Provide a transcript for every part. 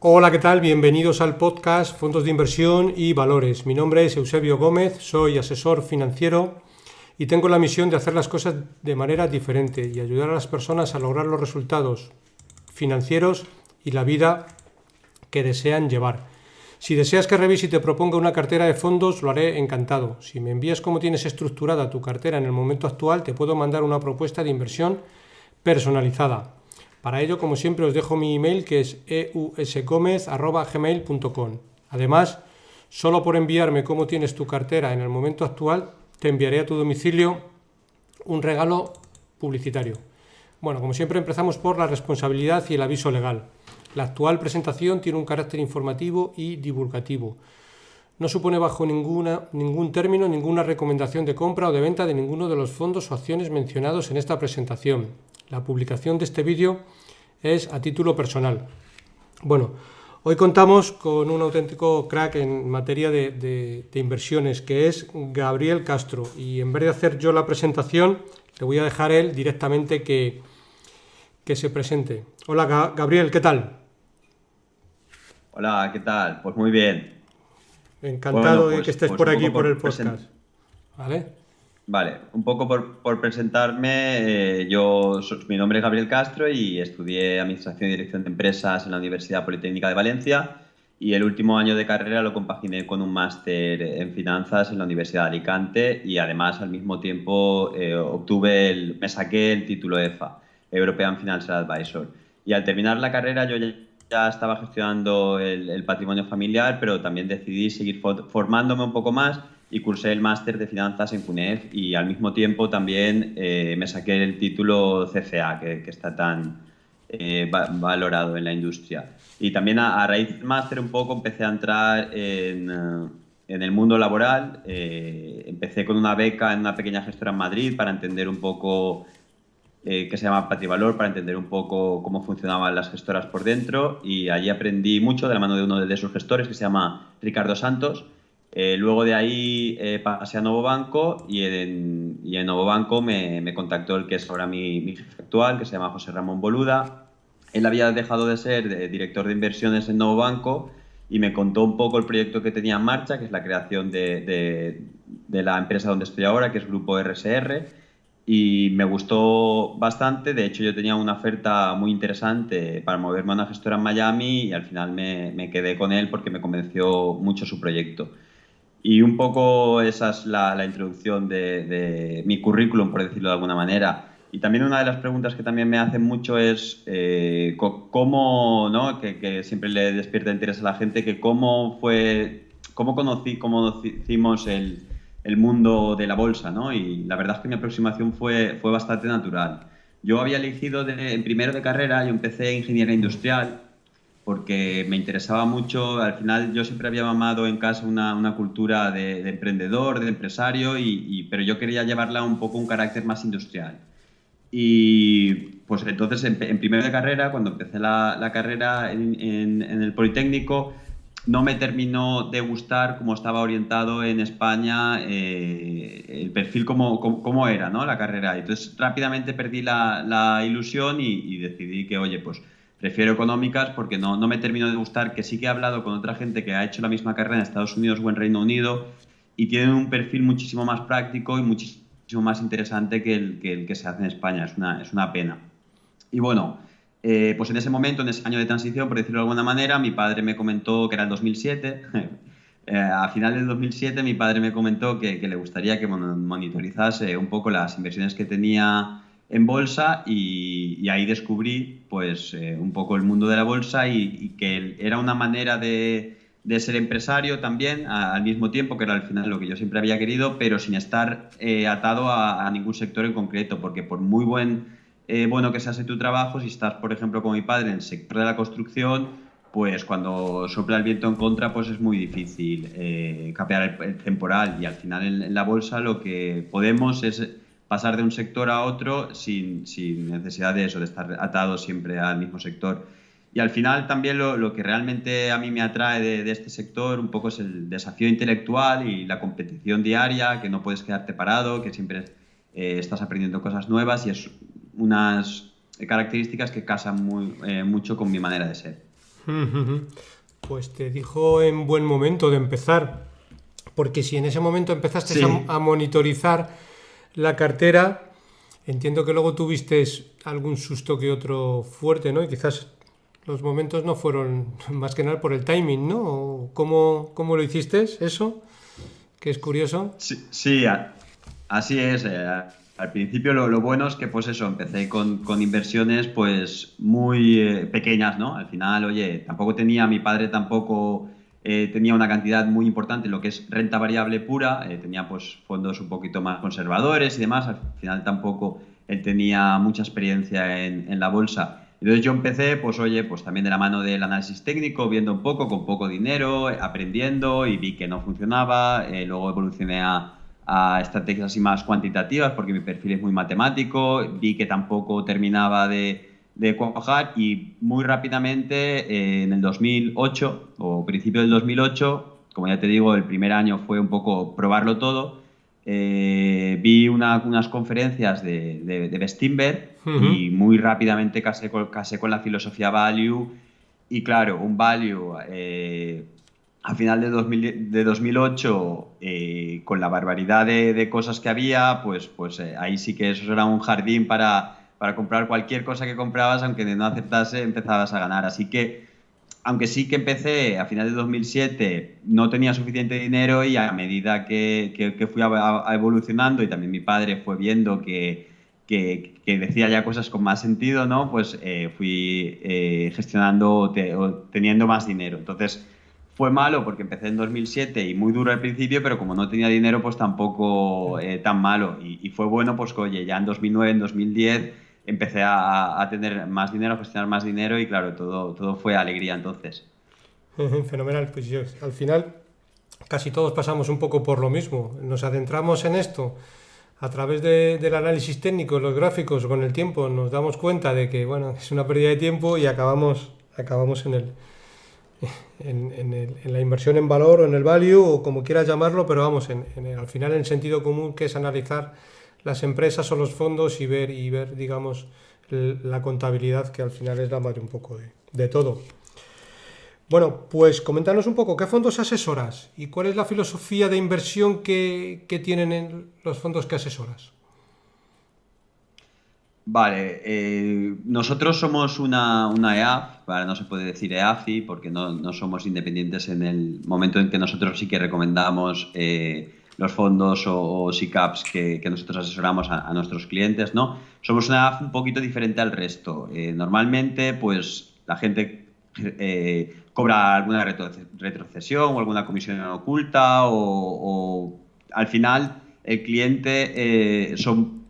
Hola, ¿qué tal? Bienvenidos al podcast Fondos de Inversión y Valores. Mi nombre es Eusebio Gómez, soy asesor financiero y tengo la misión de hacer las cosas de manera diferente y ayudar a las personas a lograr los resultados financieros y la vida que desean llevar. Si deseas que revise y te proponga una cartera de fondos, lo haré encantado. Si me envías cómo tienes estructurada tu cartera en el momento actual, te puedo mandar una propuesta de inversión personalizada. Para ello, como siempre, os dejo mi email, que es eusgomez@gmail.com. Además, solo por enviarme cómo tienes tu cartera en el momento actual, te enviaré a tu domicilio un regalo publicitario. Bueno, como siempre, empezamos por la responsabilidad y el aviso legal. La actual presentación tiene un carácter informativo y divulgativo. No supone bajo ningún término ninguna recomendación de compra o de venta de ninguno de los fondos o acciones mencionados en esta presentación. La publicación de este vídeo es a título personal. Bueno, hoy contamos con un auténtico crack en materia de inversiones, que es Gabriel Castro. Y en vez de hacer yo la presentación, le voy a dejar él directamente que se presente. Hola, Gabriel, ¿qué tal? Hola, ¿qué tal? Pues muy bien. Encantado Bueno, de que estés pues por un aquí, poco por el por podcast. ¿Vale? vale, un poco por presentarme. Mi nombre es Gabriel Castro y estudié Administración y Dirección de Empresas en la Universidad Politécnica de Valencia y el último año de carrera lo compaginé con un máster en finanzas en la Universidad de Alicante y además al mismo tiempo me saqué el título EFA, European Financial Advisor. Y al terminar la carrera yo ya estaba gestionando el patrimonio familiar, pero también decidí seguir formándome un poco más y cursé el máster de finanzas en CUNEF y al mismo tiempo también me saqué el título CFA, que está tan valorado en la industria. Y también a raíz del máster un poco empecé a entrar en el mundo laboral. Empecé con una beca en una pequeña gestora en Madrid para entender un poco que se llama Patrivalor, para entender un poco cómo funcionaban las gestoras por dentro, y allí aprendí mucho de la mano de uno de sus gestores que se llama Ricardo Santos. Luego de ahí pasé a Novo Banco y en Novo Banco me contactó el que es ahora mi jefe actual, que se llama José Ramón Boluda. Él había dejado de ser director de inversiones en Novo Banco y me contó un poco el proyecto que tenía en marcha, que es la creación de la empresa donde estoy ahora, que es Grupo RSR, y me gustó bastante. De hecho, yo tenía una oferta muy interesante para moverme a una gestora en Miami y al final me quedé con él porque me convenció mucho su proyecto. Y un poco esa es la introducción de mi currículum, por decirlo de alguna manera. Y también una de las preguntas que también me hacen mucho es cómo, ¿no? Que siempre le despierta interés a la gente, que cómo conocimos el mundo de la bolsa, ¿no? Y la verdad es que mi aproximación fue bastante natural. Yo había elegido en primero de carrera, yo empecé ingeniería industrial porque me interesaba mucho. Al final yo siempre había mamado en casa una cultura de emprendedor, de empresario, pero yo quería llevarla un poco un carácter más industrial. Y pues entonces en primero de carrera, cuando empecé la carrera en el Politécnico, no me terminó de gustar cómo estaba orientado en España el perfil, cómo era, ¿no? La carrera. Entonces rápidamente perdí la ilusión y decidí que, oye, pues prefiero económicas porque no me terminó de gustar, que sí que he hablado con otra gente que ha hecho la misma carrera en Estados Unidos o en Reino Unido y tienen un perfil muchísimo más práctico y muchísimo más interesante que el que se hace en España. Es una pena. Y bueno, pues en ese momento, en ese año de transición, por decirlo de alguna manera, mi padre me comentó que era el 2007. A final del 2007 mi padre me comentó que le gustaría que monitorizase un poco las inversiones que tenía en bolsa y ahí descubrí pues un poco el mundo de la bolsa y que era una manera de ser empresario también al mismo tiempo, que era al final lo que yo siempre había querido, pero sin estar atado a ningún sector en concreto, porque por muy bueno que se hace tu trabajo, si estás, por ejemplo, como mi padre, en el sector de la construcción, pues cuando sopla el viento en contra, pues es muy difícil capear el temporal. Y al final en la bolsa lo que podemos es pasar de un sector a otro sin necesidad de eso, de estar atado siempre al mismo sector. Y al final también lo que realmente a mí me atrae de este sector un poco es el desafío intelectual y la competición diaria, que no puedes quedarte parado, que siempre estás aprendiendo cosas nuevas, y es unas características que casan mucho con mi manera de ser. Pues te dijo en buen momento de empezar, porque si en ese momento empezaste Sí, a monitorizar la cartera, entiendo que luego tuviste algún susto que otro fuerte, ¿no? Y quizás los momentos no fueron más que nada por el timing, ¿no? ¿O cómo lo hiciste eso? Que es curioso. sí, sí, así es. Al principio lo bueno es que pues eso, empecé con inversiones pues muy pequeñas, ¿no? Al final, oye, tampoco tenía, mi padre tampoco tenía una cantidad muy importante en lo que es renta variable pura, tenía pues fondos un poquito más conservadores y demás, al final tampoco él tenía mucha experiencia en la bolsa. Entonces yo empecé, pues oye, pues también de la mano del análisis técnico, viendo un poco, con poco dinero, aprendiendo y vi que no funcionaba, luego evolucioné a estrategias así más cuantitativas porque mi perfil es muy matemático, vi que tampoco terminaba de cuajar y muy rápidamente en el 2008 o principio del 2008, como ya te digo, el primer año fue un poco probarlo todo, vi unas conferencias de Bestinver Ujú. y muy rápidamente casé con la filosofía value y claro, un value a final de 2008, con la barbaridad de cosas que había, pues ahí sí que eso era un jardín para comprar cualquier cosa que comprabas, aunque no aceptase, empezabas a ganar. Así que, aunque sí que empecé a final de 2007, no tenía suficiente dinero y a medida que fui evolucionando y también mi padre fue viendo que decía ya cosas con más sentido, ¿no? Pues fui gestionando o teniendo más dinero. Entonces, fue malo porque empecé en 2007 y muy duro al principio, pero como no tenía dinero, pues tampoco tan malo. Y fue bueno, pues que, oye, ya en 2009, en 2010 empecé a tener más dinero, a gestionar más dinero y claro, todo fue alegría entonces. Fenomenal. Pues yo, al final casi todos pasamos un poco por lo mismo. Nos adentramos en esto a través del análisis técnico, los gráficos, con el tiempo nos damos cuenta de que bueno, es una pérdida de tiempo y acabamos en la inversión en valor o en el value o como quieras llamarlo, pero vamos, al final en sentido común que es analizar las empresas o los fondos y ver digamos, la contabilidad que al final es la madre un poco de todo. Bueno, pues coméntanos un poco, ¿qué fondos asesoras y cuál es la filosofía de inversión que tienen en los fondos que asesoras? Vale, nosotros somos una EAF, vale, no se puede decir EAFI porque no somos independientes en el momento en que nosotros sí que recomendamos los fondos o SICAPs que nosotros asesoramos a nuestros clientes, ¿no? Somos una EAF un poquito diferente al resto. Normalmente, pues la gente cobra alguna retrocesión o alguna comisión oculta o al final el cliente son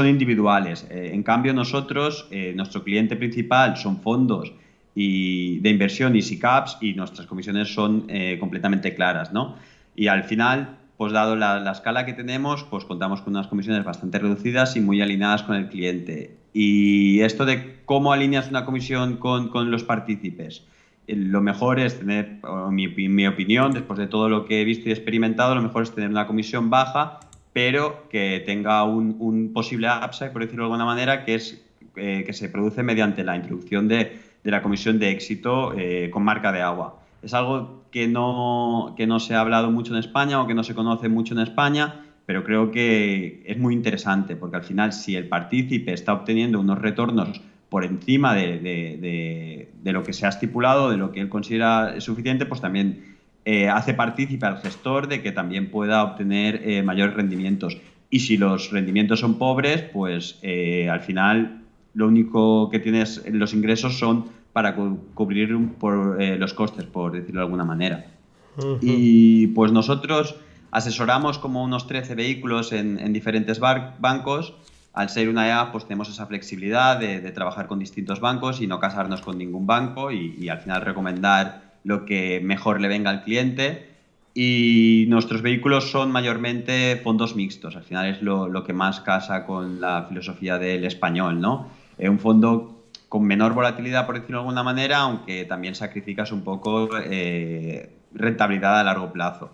individuales. En cambio, nosotros, nuestro cliente principal son fondos de inversión y SICAPs y nuestras comisiones son completamente claras, ¿no? Y al final, pues dado la escala que tenemos, pues contamos con unas comisiones bastante reducidas y muy alineadas con el cliente. Y esto de cómo alineas una comisión con los partícipes. Lo mejor es tener, mi opinión, después de todo lo que he visto y experimentado, lo mejor es tener una comisión baja pero que tenga un posible upside, por decirlo de alguna manera, que es que se produce mediante la introducción de la comisión de éxito con marca de agua. Es algo que no se ha hablado mucho en España o que no se conoce mucho en España, pero creo que es muy interesante porque al final si el partícipe está obteniendo unos retornos por encima de lo que se ha estipulado, de lo que él considera suficiente, pues también hace partícipe al gestor de que también pueda obtener mayores rendimientos. Y si los rendimientos son pobres, pues al final lo único que tienes en los ingresos son para cubrir los costes, por decirlo de alguna manera. Y pues nosotros asesoramos como unos 13 vehículos en diferentes bancos. Al ser una EA, pues tenemos esa flexibilidad de trabajar con distintos bancos y no casarnos con ningún banco y al final recomendar lo que mejor le venga al cliente. Y nuestros vehículos son mayormente fondos mixtos. Al final es lo que más casa con la filosofía del español, ¿no? Un fondo con menor volatilidad, por decirlo de alguna manera, aunque también sacrificas un poco rentabilidad a largo plazo.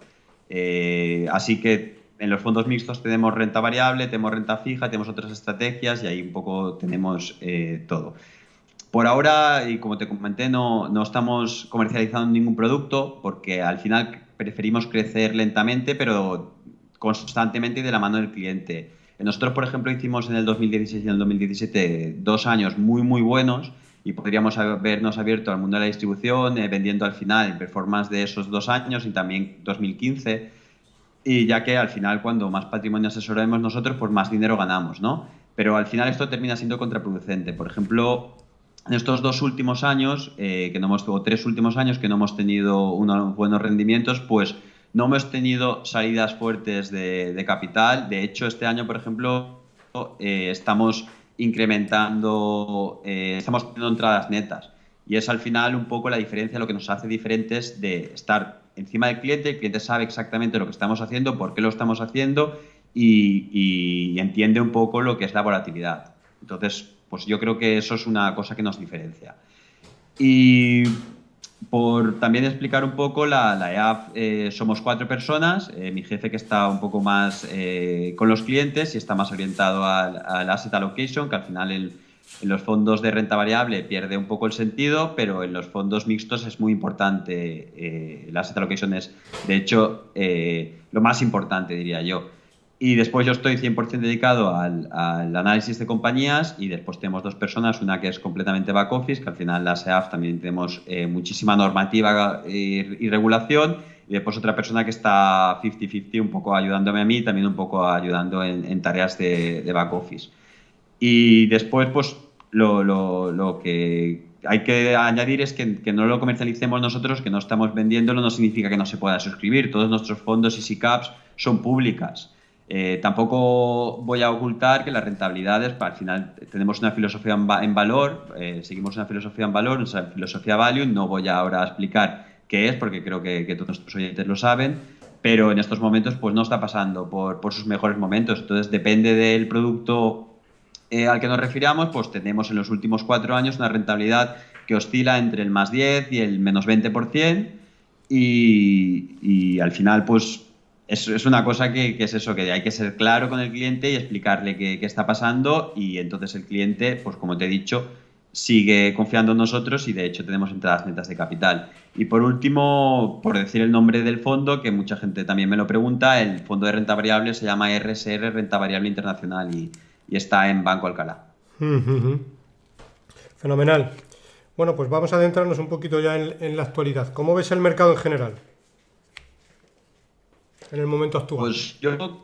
Así que en los fondos mixtos tenemos renta variable, tenemos renta fija, tenemos otras estrategias y ahí un poco tenemos todo. Por ahora, y como te comenté, no estamos comercializando ningún producto porque al final preferimos crecer lentamente, pero constantemente y de la mano del cliente. Nosotros, por ejemplo, hicimos en el 2016 y en el 2017 2 años muy, muy buenos y podríamos habernos abierto al mundo de la distribución, vendiendo al final performance de esos 2 años y también 2015. Y ya que al final, cuando más patrimonio asesoremos nosotros, pues más dinero ganamos, ¿no? Pero al final esto termina siendo contraproducente. Por ejemplo, en estos 2 últimos años, o 3 últimos años que no hemos tenido unos buenos rendimientos, pues no hemos tenido salidas fuertes de capital. De hecho, este año, por ejemplo, estamos incrementando, estamos teniendo entradas netas. Y es al final un poco la diferencia, lo que nos hace diferentes de estar encima del cliente. El cliente sabe exactamente lo que estamos haciendo, por qué lo estamos haciendo y entiende un poco lo que es la volatilidad. Entonces, pues yo creo que eso es una cosa que nos diferencia. Y por también explicar un poco, la EAF somos 4 personas, mi jefe que está un poco más con los clientes y está más orientado al asset allocation, que al final en los fondos de renta variable pierde un poco el sentido, pero en los fondos mixtos es muy importante. El asset allocation es, de hecho, lo más importante, diría yo. Y después yo estoy 100% dedicado al análisis de compañías y después tenemos 2 personas, una que es completamente back office, que al final la SEAF también tenemos muchísima normativa y regulación, y después otra persona que está 50-50, un poco ayudándome a mí, también un poco ayudando en tareas de back office. Y después, pues, lo que hay que añadir es que no lo comercialicemos nosotros, que no estamos vendiéndolo, no significa que no se pueda suscribir. Todos nuestros fondos y SICAPs son públicas. Tampoco voy a ocultar que las rentabilidades, al final tenemos una filosofía en valor, seguimos una filosofía en valor, nuestra filosofía value, no voy ahora a explicar qué es, porque creo que todos nuestros oyentes lo saben, pero en estos momentos pues no está pasando por sus mejores momentos. Entonces depende del producto al que nos refiramos, pues tenemos en los últimos 4 años una rentabilidad que oscila entre el más 10 y el menos 20%, y al final pues es una cosa que es eso, que hay que ser claro con el cliente y explicarle qué está pasando, y entonces el cliente, pues como te he dicho, sigue confiando en nosotros y de hecho tenemos entradas netas de capital. Y por último, por decir el nombre del fondo, que mucha gente también me lo pregunta, el fondo de renta variable se llama RSR, Renta Variable Internacional, y está en Banco Alcalá. Fenomenal. Bueno, pues vamos a adentrarnos un poquito ya en la actualidad. ¿Cómo ves el mercado en general? En el momento actual. Pues yo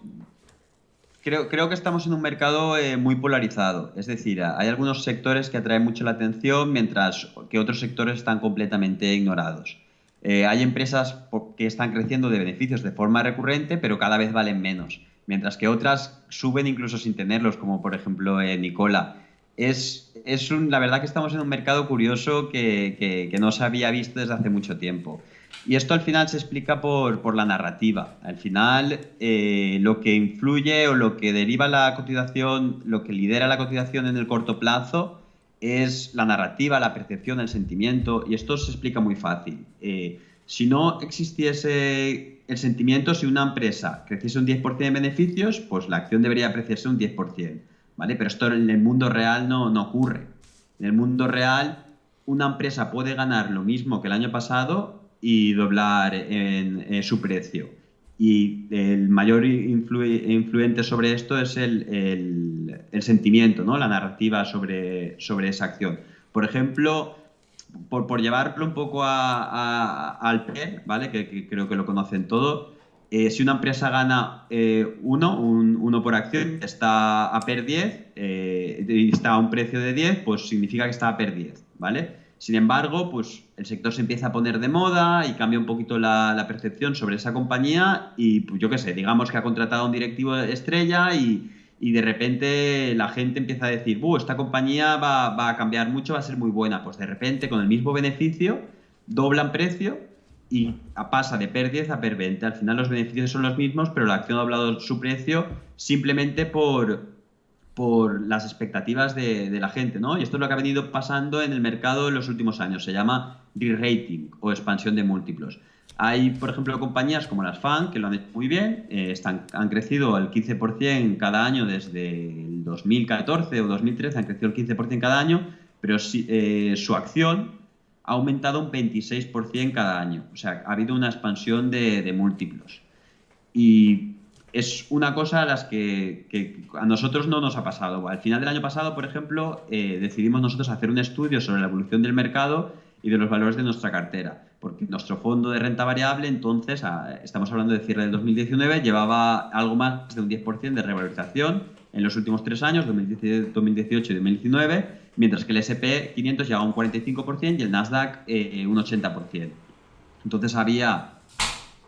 creo que estamos en un mercado muy polarizado. Es decir, hay algunos sectores que atraen mucho la atención, mientras que otros sectores están completamente ignorados. Hay empresas que están creciendo de beneficios de forma recurrente, pero cada vez valen menos, mientras que otras suben incluso sin tenerlos, como por ejemplo Nicola. La verdad que estamos en un mercado curioso que no se había visto desde hace mucho tiempo. Y esto al final se explica por la narrativa. Al final, lo que influye o lo que deriva la cotización, lo que lidera la cotización en el corto plazo, es la narrativa, la percepción, el sentimiento, y esto se explica muy fácil. Si no existiese el sentimiento, si una empresa creciese un 10% de beneficios, pues la acción debería apreciarse un 10%, ¿vale? Pero esto en el mundo real no ocurre. En el mundo real, una empresa puede ganar lo mismo que el año pasado y doblar en su precio. Y el mayor influente sobre esto es el sentimiento, ¿no? La narrativa sobre esa acción. Por ejemplo, por llevarlo un poco al PER, ¿vale? Que creo que lo conocen todo. Si una empresa gana 1 por acción, está a PER 10, y está a un precio de 10, pues significa que está a PER 10, ¿vale? Sin embargo, pues el sector se empieza a poner de moda y cambia un poquito la percepción sobre esa compañía y, pues yo qué sé, digamos que ha contratado a un directivo estrella y de repente la gente empieza a decir, esta compañía va a cambiar mucho, va a ser muy buena. Pues de repente, con el mismo beneficio, doblan precio y pasa de PER 10 a PER 20. Al final los beneficios son los mismos, pero la acción ha doblado su precio simplemente por las expectativas de la gente, ¿no? Y esto es lo que ha venido pasando en el mercado en los últimos años. Se llama re-rating o expansión de múltiplos. Hay, por ejemplo, compañías como las FAN que lo han hecho muy bien, han crecido el 15% cada año desde el 2014 o 2013, han crecido el 15% cada año, pero su acción ha aumentado un 26% cada año. O sea, ha habido una expansión de múltiplos. Y es una cosa a las que a nosotros no nos ha pasado. Al final del año pasado, por ejemplo, decidimos nosotros hacer un estudio sobre la evolución del mercado y de los valores de nuestra cartera, porque nuestro fondo de renta variable, entonces, estamos hablando de cierre del 2019, llevaba algo más de un 10% de revalorización en los últimos 3 años, 2018 y 2019, mientras que el S&P 500 llegaba a un 45% y el Nasdaq un 80%. Entonces había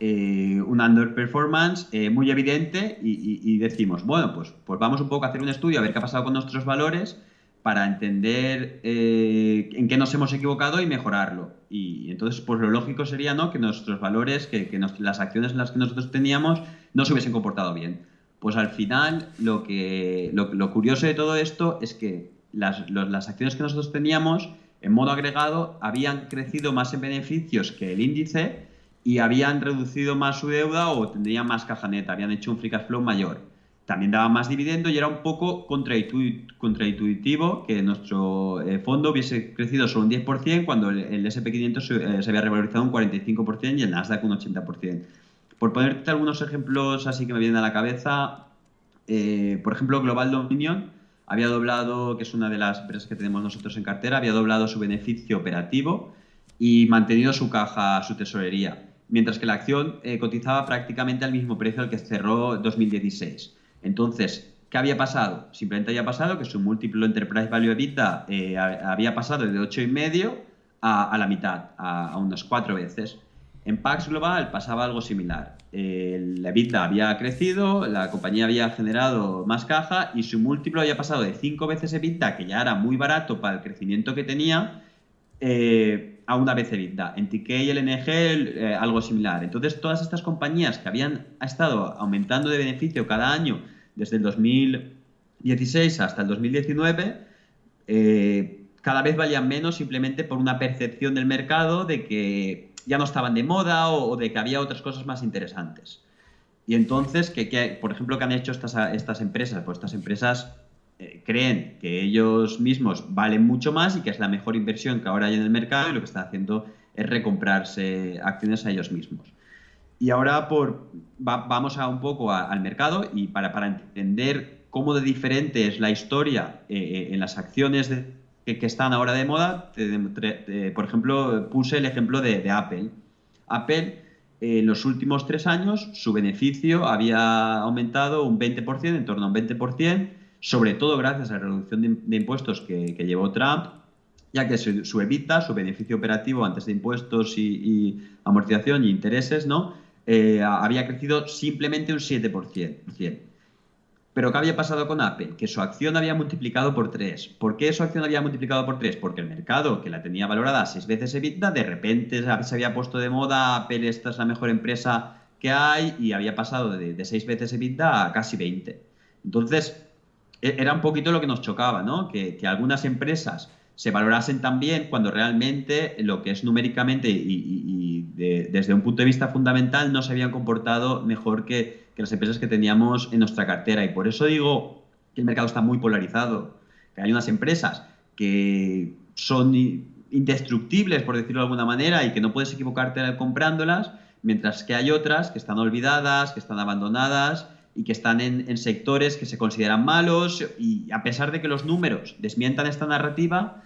una underperformance muy evidente y decimos, bueno, pues vamos un poco a hacer un estudio a ver qué ha pasado con nuestros valores para entender en qué nos hemos equivocado y mejorarlo. Y entonces, pues lo lógico sería, ¿no?, que nuestros valores, que las acciones en las que nosotros teníamos no se hubiesen comportado bien. Pues al final, lo curioso de todo esto es que las acciones que nosotros teníamos, en modo agregado, habían crecido más en beneficios que el índice y habían reducido más su deuda o tendrían más caja neta, habían hecho un free cash flow mayor. También daban más dividendo y era un poco contraintuitivo que nuestro fondo hubiese crecido solo un 10% cuando el S&P 500 se había revalorizado un 45% y el Nasdaq un 80%. Por ponerte algunos ejemplos así que me vienen a la cabeza, por ejemplo, Global Dominion había doblado, que es una de las empresas que tenemos nosotros en cartera, había doblado su beneficio operativo y mantenido su caja, su tesorería, mientras que la acción cotizaba prácticamente al mismo precio al que cerró 2016. Entonces, ¿qué había pasado? Simplemente había pasado que su múltiplo Enterprise Value EBITDA había pasado de 8,5 a la mitad, a unas 4 veces. En Pax Global pasaba algo similar. El EBITDA había crecido, la compañía había generado más caja y su múltiplo había pasado de 5 veces EBITDA, que ya era muy barato para el crecimiento que tenía, a una vez EBITDA. En TK y LNG algo similar. Entonces, todas estas compañías que habían estado aumentando de beneficio cada año desde el 2016 hasta el 2019, cada vez valían menos simplemente por una percepción del mercado de que ya no estaban de moda o de que había otras cosas más interesantes. Y entonces, por ejemplo, ¿qué han hecho estas empresas? Pues estas empresas creen que ellos mismos valen mucho más y que es la mejor inversión que ahora hay en el mercado y lo que están haciendo es recomprarse acciones a ellos mismos. Y ahora vamos un poco al mercado y para entender cómo de diferente es la historia en las acciones que están ahora de moda, por ejemplo, puse el ejemplo de Apple. Apple, en los últimos 3 años, su beneficio había aumentado un 20%, en torno a un 20%, sobre todo gracias a la reducción de impuestos que llevó Trump, ya que su EBITDA, su beneficio operativo antes de impuestos y amortización y intereses, ¿no?, había crecido simplemente un 7%. Pero ¿qué había pasado con Apple? Que su acción había multiplicado por 3. ¿Por qué su acción había multiplicado por 3? Porque el mercado, que la tenía valorada a 6 veces EBITDA, de repente se había puesto de moda, Apple, esta es la mejor empresa que hay, y había pasado de 6 veces EBITDA a casi 20. Entonces, era un poquito lo que nos chocaba, ¿no? Que algunas empresas se valorasen tan bien cuando realmente lo que es numéricamente desde un punto de vista fundamental no se habían comportado mejor que las empresas que teníamos en nuestra cartera. Y por eso digo que el mercado está muy polarizado, que hay unas empresas que son indestructibles, por decirlo de alguna manera, y que no puedes equivocarte comprándolas, mientras que hay otras que están olvidadas, que están abandonadas y que están en sectores que se consideran malos, y a pesar de que los números desmientan esta narrativa,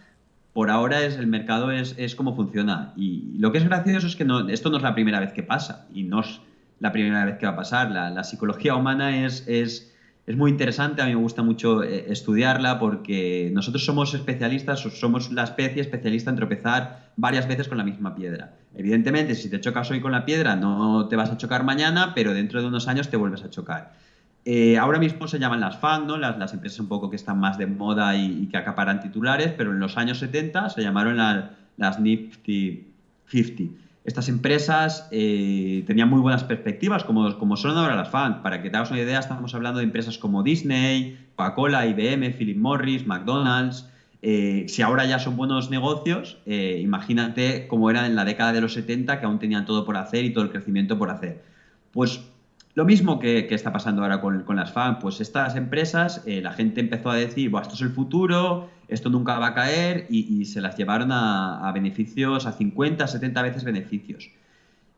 por ahora el mercado es como funciona. Y lo que es gracioso es que esto no es la primera vez que pasa y no es la primera vez que va a pasar. La psicología humana es muy interesante, a mí me gusta mucho estudiarla porque nosotros somos especialistas, somos la especie especialista en tropezar varias veces con la misma piedra. Evidentemente, si te chocas hoy con la piedra no te vas a chocar mañana, pero dentro de unos años te vuelves a chocar. Ahora mismo se llaman las FANG, ¿no?, las empresas un poco que están más de moda y que acaparan titulares, pero en los años 70 se llamaron las Nifty 50. Estas empresas tenían muy buenas perspectivas, como son ahora las FANG. Para que te hagas una idea, estamos hablando de empresas como Disney, Coca-Cola, IBM, Philip Morris, McDonald's. Si ahora ya son buenos negocios, imagínate cómo eran en la década de los 70, que aún tenían todo por hacer y todo el crecimiento por hacer. Pues Lo mismo que está pasando ahora con las FAN, pues estas empresas, la gente empezó a decir, "Buah, esto es el futuro, esto nunca va a caer", y se las llevaron a beneficios, a 50, 70 veces beneficios.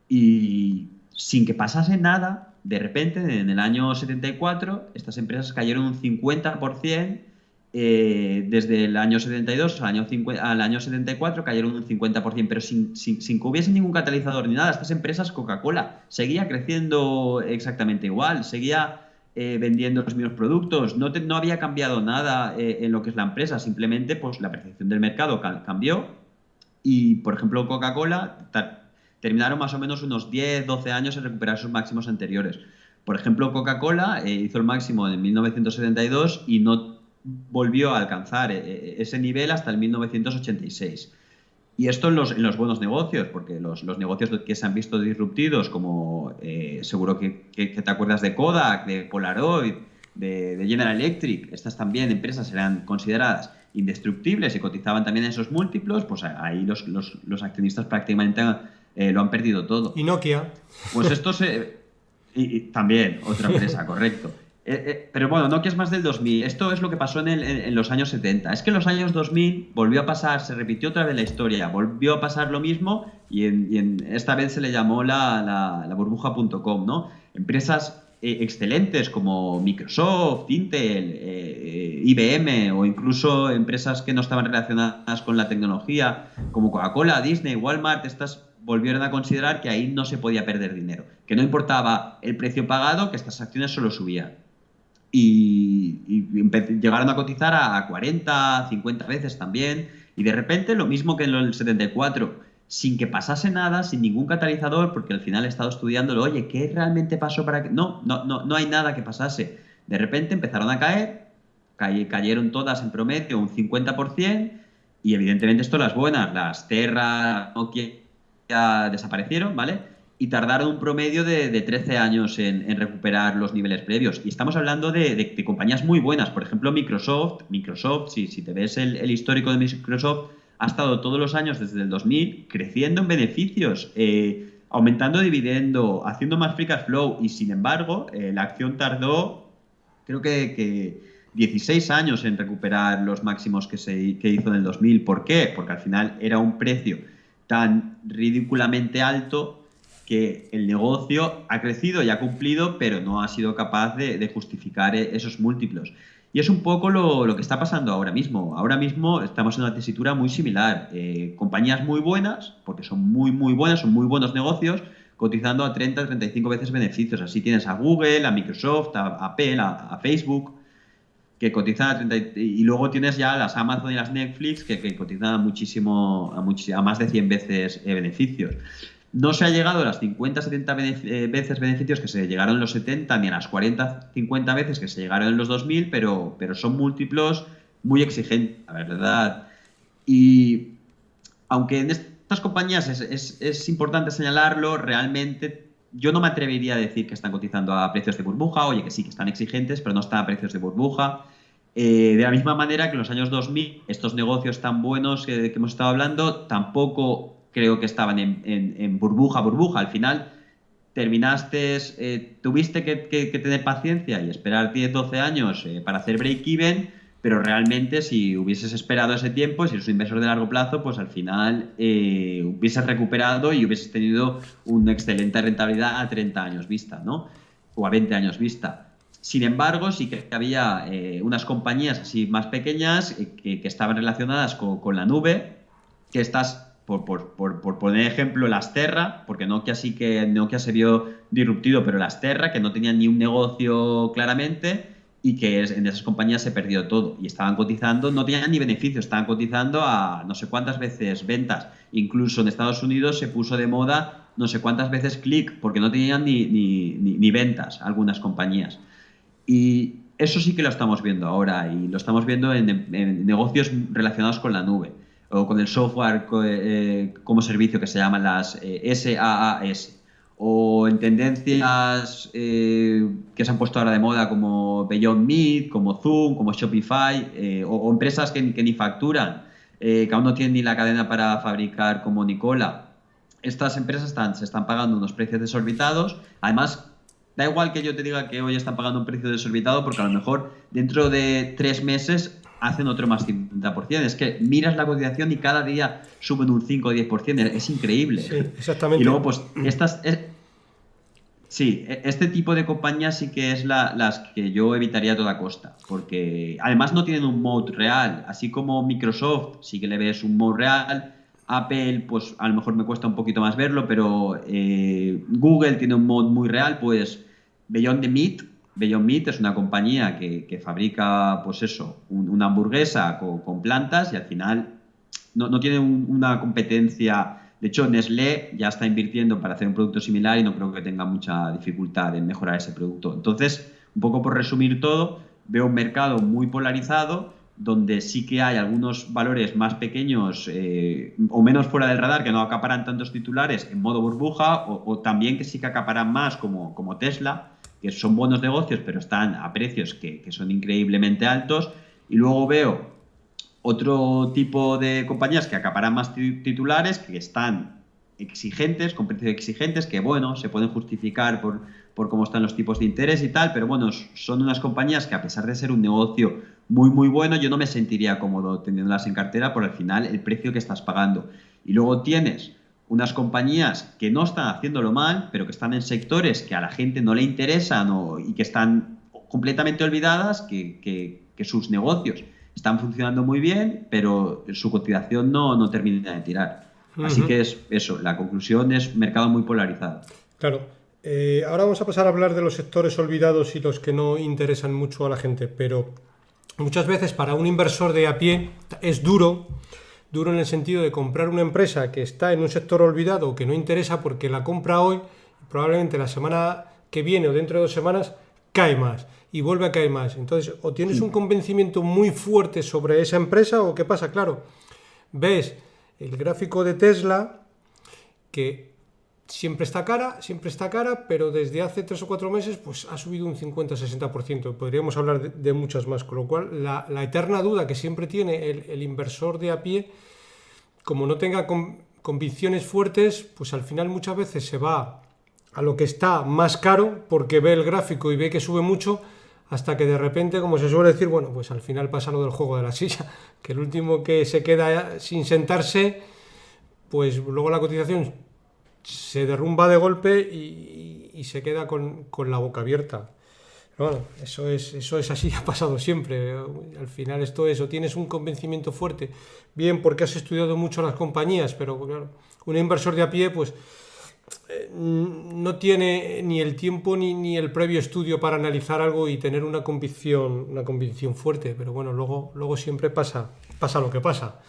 Y sin que pasase nada, de repente, en el año 74, estas empresas cayeron un 50%, desde el año 72 al año 74 cayeron un 50%, pero sin que hubiese ningún catalizador ni nada. Estas empresas, Coca-Cola, seguía creciendo exactamente igual, seguía vendiendo los mismos productos, no había cambiado nada en lo que es la empresa, simplemente pues, la percepción del mercado cambió y, por ejemplo, Coca-Cola terminaron más o menos unos 10, 12 años en recuperar sus máximos anteriores. Por ejemplo, Coca-Cola hizo el máximo en 1972 y no volvió a alcanzar ese nivel hasta el 1986. Y esto en los buenos negocios, porque los negocios que se han visto disruptidos, como seguro que te acuerdas de Kodak, de Polaroid, de General Electric, estas también empresas eran consideradas indestructibles y cotizaban también en esos múltiplos, pues ahí los accionistas prácticamente lo han perdido todo. Y Nokia. Pues esto y también, otra empresa, correcto. Pero bueno, Nokia es más del 2000. Esto es lo que pasó en los años 70. Es que en los años 2000 volvió a pasar, se repitió otra vez la historia, volvió a pasar lo mismo y esta vez se le llamó la burbuja.com, ¿no? Empresas excelentes como Microsoft, Intel, IBM o incluso empresas que no estaban relacionadas con la tecnología como Coca-Cola, Disney, Walmart, estas volvieron a considerar que ahí no se podía perder dinero, que no importaba el precio pagado, que estas acciones solo subían. Y llegaron a cotizar a 40, 50 veces también, y de repente lo mismo que en el 74, sin que pasase nada, sin ningún catalizador, porque al final he estado estudiándolo, oye, ¿qué realmente pasó para que...? No hay nada que pasase. De repente empezaron a cayeron todas en promedio un 50%, y evidentemente esto las buenas, las Terra, Nokia, ya desaparecieron, ¿vale? Y tardaron un promedio de 13 años en recuperar los niveles previos. Y estamos hablando de compañías muy buenas. Por ejemplo, Microsoft, si te ves el histórico de Microsoft, ha estado todos los años desde el 2000 creciendo en beneficios, aumentando dividendo, haciendo más free cash flow, y sin embargo, la acción tardó, creo que 16 años en recuperar los máximos que hizo en el 2000. ¿Por qué? Porque al final era un precio tan ridículamente alto que el negocio ha crecido y ha cumplido, pero no ha sido capaz de justificar esos múltiplos. Y es un poco lo que está pasando ahora mismo. Ahora mismo estamos en una tesitura muy similar. Compañías muy buenas, porque son muy, muy buenas, son muy buenos negocios, cotizando a 30, 35 veces beneficios. Así tienes a Google, a Microsoft, a Apple, a Facebook, que cotizan a 30, y luego tienes ya las Amazon y las Netflix que cotizan muchísimo, a más de 100 veces beneficios. No se ha llegado a las 50, 70 veces beneficios que se llegaron en los 70, ni a las 40, 50 veces que se llegaron en los 2000, pero son múltiplos muy exigentes, la verdad. Y aunque en estas compañías es importante señalarlo, realmente yo no me atrevería a decir que están cotizando a precios de burbuja. Oye, que sí, que están exigentes, pero no están a precios de burbuja. De la misma manera que en los años 2000, estos negocios tan buenos que hemos estado hablando, tampoco creo que estaban en burbuja. Al final tuviste que tener paciencia y esperar 10, 12 años para hacer break-even, pero realmente si hubieses esperado ese tiempo, si eres un inversor de largo plazo, pues al final hubieses recuperado y hubieses tenido una excelente rentabilidad a 30 años vista, ¿no? O a 20 años vista. Sin embargo, sí que había unas compañías así más pequeñas que estaban relacionadas con la nube, que estas, por poner ejemplo, las Terra, porque Nokia se vio disruptido, pero las Terra, que no tenían ni un negocio claramente, y que en esas compañías se perdió todo. Y estaban cotizando, no tenían ni beneficios, estaban cotizando a no sé cuántas veces ventas. Incluso en Estados Unidos se puso de moda no sé cuántas veces clic, porque no tenían ni ventas algunas compañías. Y eso sí que lo estamos viendo ahora, y lo estamos viendo en negocios relacionados con la nube o con el software como servicio, que se llaman las SaaS, o en tendencias que se han puesto ahora de moda como Beyond Meat, como Zoom, como Shopify, o empresas que ni facturan, que aún no tienen ni la cadena para fabricar, como Nikola. Estas empresas se están pagando unos precios desorbitados. Además, da igual que yo te diga que hoy están pagando un precio desorbitado, porque a lo mejor dentro de 3 meses hacen otro más 50%. Es que miras la cotización y cada día suben un 5 o 10%. Es increíble. Sí, exactamente. Y luego, pues, sí, este tipo de compañías sí que es las que yo evitaría a toda costa, porque además no tienen un moat real, así como Microsoft sí que le ves un moat real, Apple pues a lo mejor me cuesta un poquito más verlo, pero Google tiene un moat muy real, pues Beyond Meat es una compañía que fabrica pues eso, una hamburguesa con plantas y al final no tiene una competencia. De hecho, Nestlé ya está invirtiendo para hacer un producto similar y no creo que tenga mucha dificultad en mejorar ese producto. Entonces, un poco por resumir todo, veo un mercado muy polarizado donde sí que hay algunos valores más pequeños o menos fuera del radar que no acaparan tantos titulares en modo burbuja o también que sí que acaparan más como Tesla, que son buenos negocios pero están a precios que son increíblemente altos. Y luego veo otro tipo de compañías que acaparan más titulares, que están exigentes, con precios exigentes, que bueno, se pueden justificar por cómo están los tipos de interés y tal, pero bueno, son unas compañías que a pesar de ser un negocio muy muy bueno, yo no me sentiría cómodo teniéndolas en cartera por al final el precio que estás pagando. Y luego tienes unas compañías que no están haciéndolo mal, pero que están en sectores que a la gente no le interesan y que están completamente olvidadas, que sus negocios están funcionando muy bien, pero su cotización no termina de tirar. Así que es eso, la conclusión es mercado muy polarizado. Claro. Ahora vamos a pasar a hablar de los sectores olvidados y los que no interesan mucho a la gente, pero muchas veces para un inversor de a pie es duro en el sentido de comprar una empresa que está en un sector olvidado o que no interesa porque la compra hoy, probablemente la semana que viene o dentro de 2 semanas cae más y vuelve a caer más. Entonces, o tienes un convencimiento muy fuerte sobre esa empresa o ¿qué pasa? Claro, ves el gráfico de Tesla que siempre está cara, pero desde hace 3 o 4 meses pues ha subido un 50-60%. Podríamos hablar de muchas más, con lo cual la eterna duda que siempre tiene el inversor de a pie, como no tenga convicciones fuertes, pues al final muchas veces se va a lo que está más caro porque ve el gráfico y ve que sube mucho, hasta que de repente, como se suele decir, bueno, pues al final pasa lo del juego de la silla, que el último que se queda sin sentarse, pues luego la cotización se derrumba de golpe y se queda con la boca abierta. Pero bueno, eso es así, ha pasado siempre. Al final esto es, o tienes un convencimiento fuerte, bien porque has estudiado mucho las compañías, pero claro, un inversor de a pie, pues no tiene ni el tiempo ni el previo estudio para analizar algo y tener una convicción fuerte. Pero bueno, luego siempre pasa lo que pasa.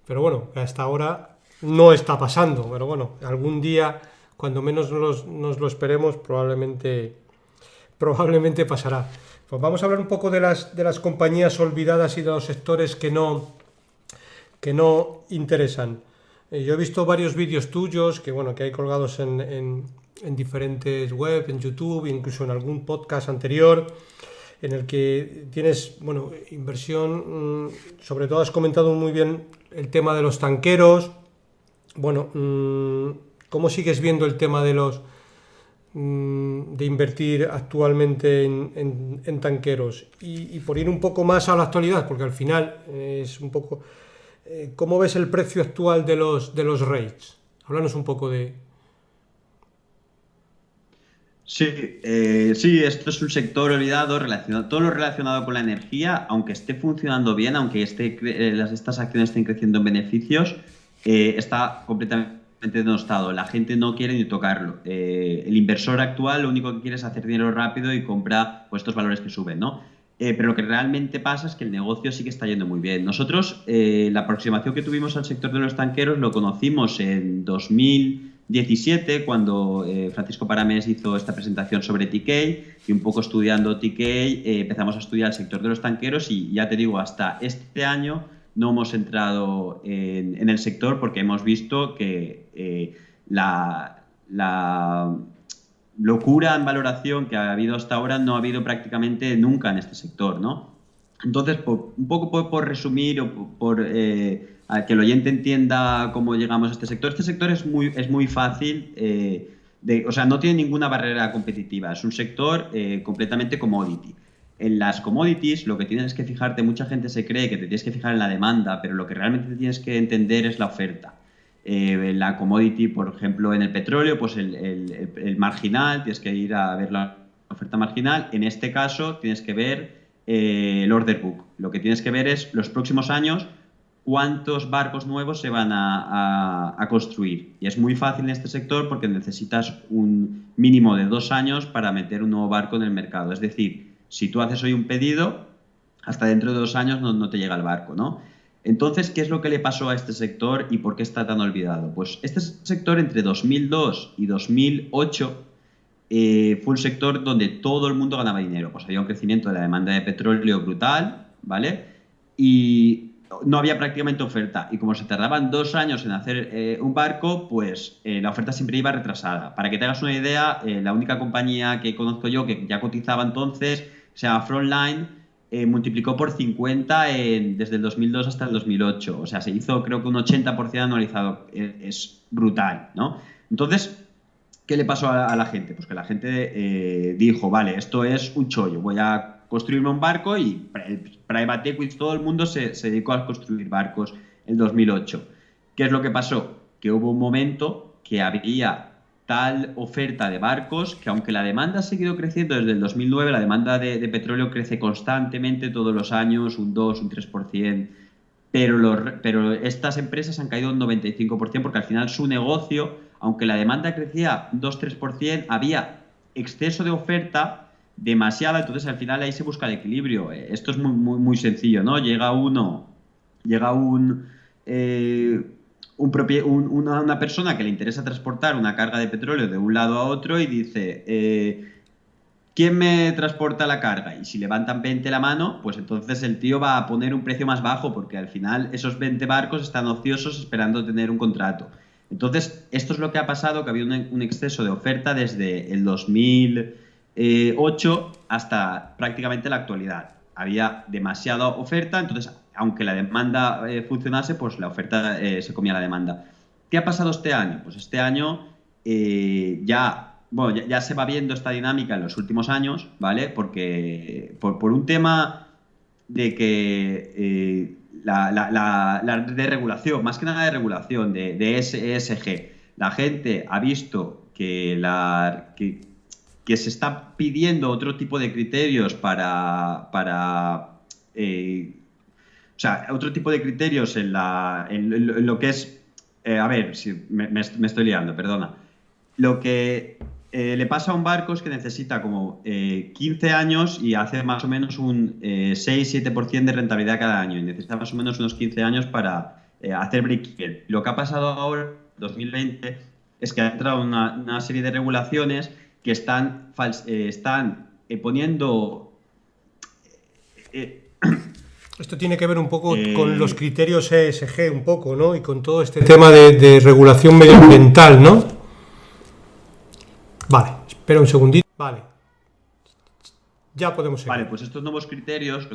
Pero bueno, hasta ahora no está pasando. Pero bueno, algún día, cuando menos nos lo esperemos, probablemente pasará. Pues vamos a hablar un poco de las compañías olvidadas y de los sectores que no interesan. Yo he visto varios vídeos tuyos que hay colgados en diferentes webs, en YouTube, incluso en algún podcast anterior, en el que tienes inversión. Sobre todo has comentado muy bien el tema de los tanqueros. ¿Cómo sigues viendo el tema de invertir actualmente en tanqueros? Y por ir un poco más a la actualidad, porque al final es un poco... ¿Cómo ves el precio actual de los rates? Háblanos un poco de... Sí, esto es un sector olvidado, todo lo relacionado con la energía, aunque esté funcionando bien, aunque estas acciones estén creciendo en beneficios, está completamente denostado. La gente no quiere ni tocarlo. El inversor actual lo único que quiere es hacer dinero rápido y compra pues, estos valores que suben, ¿no? Pero lo que realmente pasa es que el negocio sí que está yendo muy bien. Nosotros, la aproximación que tuvimos al sector de los tanqueros lo conocimos en 2017, cuando Francisco Paramés hizo esta presentación sobre TK, y un poco estudiando TK empezamos a estudiar el sector de los tanqueros y ya te digo, hasta este año no hemos entrado en el sector porque hemos visto que la locura en valoración que ha habido hasta ahora no ha habido prácticamente nunca en este sector, ¿no? Entonces, un poco por resumir o por a que el oyente entienda cómo llegamos a este sector. Este sector es muy fácil o sea, no tiene ninguna barrera competitiva, es un sector completamente commodity. En las commodities lo que tienes que fijarte, mucha gente se cree que te tienes que fijar en la demanda, pero lo que realmente tienes que entender es la oferta. La commodity, por ejemplo, en el petróleo, pues el marginal, tienes que ir a ver la oferta marginal. En este caso tienes que ver el order book. Lo que tienes que ver es los próximos años cuántos barcos nuevos se van a construir. Y es muy fácil en este sector porque necesitas un mínimo de 2 años para meter un nuevo barco en el mercado. Es decir, si tú haces hoy un pedido, hasta dentro de 2 años no te llega el barco, ¿no? Entonces, ¿qué es lo que le pasó a este sector y por qué está tan olvidado? Pues este sector entre 2002 y 2008 fue un sector donde todo el mundo ganaba dinero. Pues había un crecimiento de la demanda de petróleo brutal, ¿vale? Y no había prácticamente oferta. Y como se tardaban 2 años en hacer un barco, pues la oferta siempre iba retrasada. Para que te hagas una idea, la única compañía que conozco yo que ya cotizaba entonces, se llama Frontline, multiplicó por 50 desde el 2002 hasta el 2008. O sea, se hizo creo que un 80% anualizado. Es brutal, ¿no? Entonces, ¿qué le pasó a la gente? Pues que la gente dijo, vale, esto es un chollo, voy a construirme un barco y Private Equity, todo el mundo se dedicó a construir barcos en 2008. ¿Qué es lo que pasó? Que hubo un momento que había tal oferta de barcos que aunque la demanda ha seguido creciendo desde el 2009, la demanda de petróleo crece constantemente todos los años, un 2, un 3%, pero estas empresas han caído un 95% porque al final su negocio, aunque la demanda crecía un 2-3%, había exceso de oferta demasiada, entonces al final ahí se busca el equilibrio. Esto es muy sencillo, ¿no? Llega una persona que le interesa transportar una carga de petróleo de un lado a otro y dice, ¿quién me transporta la carga? Y si levantan 20 la mano, pues entonces el tío va a poner un precio más bajo porque al final esos 20 barcos están ociosos esperando tener un contrato. Entonces, esto es lo que ha pasado, que había un exceso de oferta desde el 2008 hasta prácticamente la actualidad. Había demasiada oferta, entonces, aunque la demanda funcionase, pues la oferta se comía la demanda. ¿Qué ha pasado este año? Pues este año ya se va viendo esta dinámica en los últimos años, ¿vale? Porque por un tema de que la de regulación, más que nada de regulación, de ESG, la gente ha visto que se está pidiendo otro tipo de criterios o sea, otro tipo de criterios en lo que es... a ver, si me estoy liando, perdona. Lo que le pasa a un barco es que necesita como 15 años y hace más o menos un 6-7% de rentabilidad cada año. Y necesita más o menos unos 15 años para hacer break-even. Lo que ha pasado ahora, en 2020, es que ha entrado una serie de regulaciones que están poniendo... Esto tiene que ver un poco con los criterios ESG, un poco, ¿no? Y con todo este tema de regulación medioambiental, ¿no? Vale, espera un segundito. Vale. Ya podemos seguir. Vale, pues estos nuevos criterios